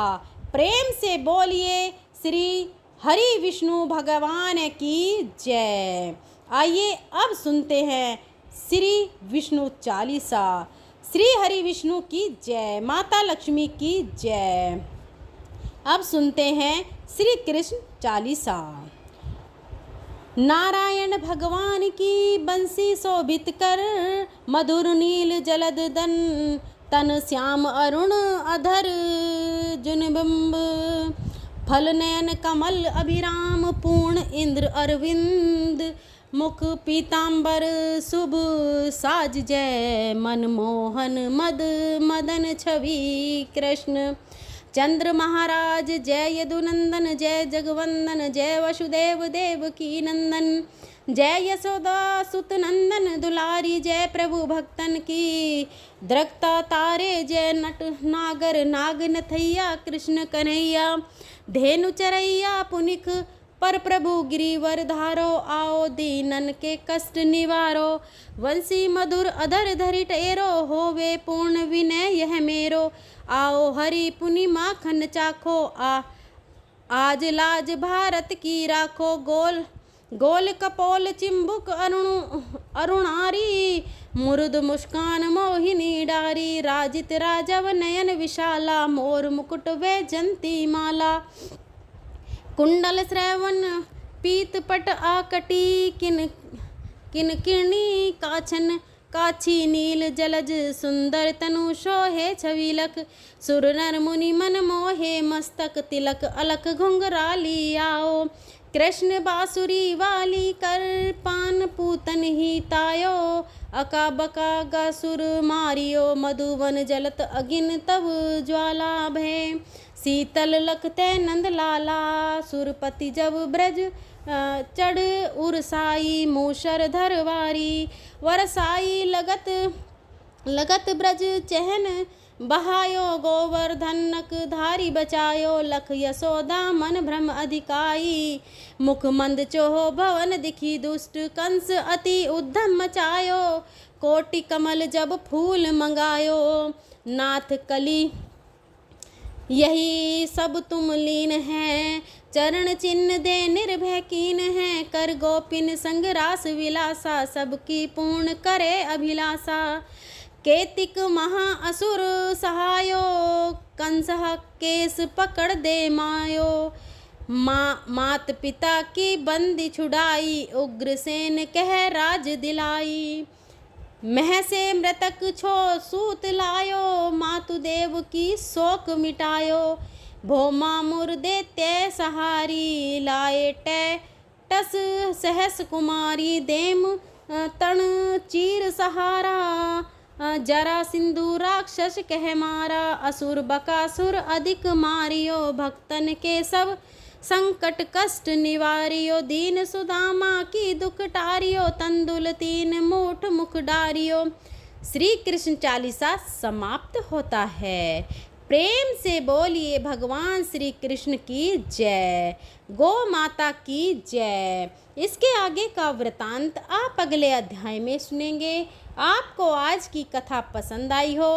प्रेम से बोलिए श्री हरि विष्णु भगवान की जय। आइए अब सुनते हैं श्री विष्णु चालीसा। श्री हरि विष्णु की जय, माता लक्ष्मी की जय। अब सुनते हैं श्री कृष्ण चालीसा। नारायण भगवान की बंसी शोभित कर, मधुर नील जलद तन श्याम अरुण अधर जुनबिंब, फल नयन कमल अभिराम पूर्ण इंद्र अरविंद, मुख पीतांबर शुभ साज जय, मनमोहन मदन छवि कृष्ण। चंद्र महाराज जय यदुनंदन, जय जगवंदन, जय वसुदेव देव की नंदन, जय यशोदा सुत नंदन दुलारी, जय प्रभु भक्तन की द्रक्ता तारे, जय नट नागर नाग नथैया कृष्ण कन्हैया, धेनु चरैया पुनिक पर प्रभु गिरिवर धारो, आओ दीनन के कष्ट निवारो, वंशी मधुर अधर धरि टेरो, होवे पूर्ण विनय यह मेरो, आओ हरि पुनि माखन चाखो, आज लाज भारत की राखो, गोल कपोल चिंबुक अरुणारी, मुरुद मुस्कान मोहिनी डारी, राजित राजव नयन विशाला, मोर मुकुट वैजंती माला, कुंडल श्रवण पीत पट आकटी, किनकिनी काछन काछी नील जलज, सुंदर तनु शोहे छविलक, सुर नर मुनि मन मोहे मस्तक, तिलक अलक घुंघराली आओ, कृष्ण बांसुरी वाली कर पान पूतन ही तायो, अका बका गासुर मारियो, मधुवन जलत अगिन तब ज्वाला भय, शीतल लखते नंद लाला, सुरपति जब ब्रज चढ़ उरसाई, मूषर धरवारी, वरसाई लगत ब्रज चहन बहायो, गोवर्धनक धारी बचायो, लख यशोदा मन भ्रम अधिकाई, मुख मंद चोह भवन दिखी दुष्ट, कंस अति उद्धम मचायो, कोटि कमल जब फूल मंगायो, नाथ कली यही सब तुम लीन है, चरण चिन्ह दे निर्भय कीन है, कर गोपिन संग रास विलासा, सबकी पूर्ण करे अभिलाषा, केतिक महा असुर सहायो, कंस केस पकड़ दे मायो, मात पिता की बंदी छुड़ाई, उग्रसेन कह राज दिलाई, मह से मृतक छो सूत लायो, मातु देव की शोक मिटायो, भोमा मुर्दे ते सहारी, लाए टस सहस कुमारी, देम तण चीर सहारा, जरा सिंधु राक्षस कह मारा, असुर बकासुर अधिक मारियो, भक्तन के सब संकट कष्ट निवारियो, दीन सुदामा की दुख टारियो, तंदुल 3 मूठ मुख डारियो। श्री कृष्ण चालीसा समाप्त होता है। प्रेम से बोलिए भगवान श्री कृष्ण की जय, गौ माता की जय। इसके आगे का वृतांत आप अगले अध्याय में सुनेंगे। आपको आज की कथा पसंद आई हो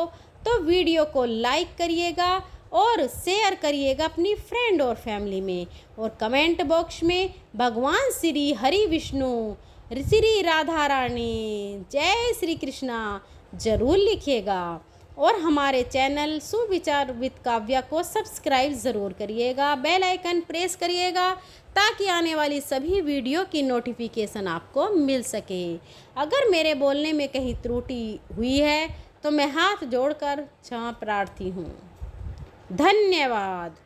तो वीडियो को लाइक करिएगा और शेयर करिएगा अपनी फ्रेंड और फैमिली में, और कमेंट बॉक्स में भगवान श्री हरि विष्णु श्री राधा रानी जय श्री कृष्णा जरूर लिखिएगा। और हमारे चैनल सुविचार विद काव्या को सब्सक्राइब ज़रूर करिएगा, बेल आइकन प्रेस करिएगा ताकि आने वाली सभी वीडियो की नोटिफिकेशन आपको मिल सके। अगर मेरे बोलने में कहीं त्रुटि हुई है तो मैं हाथ जोड़कर क्षमा प्रार्थी हूँ। धन्यवाद।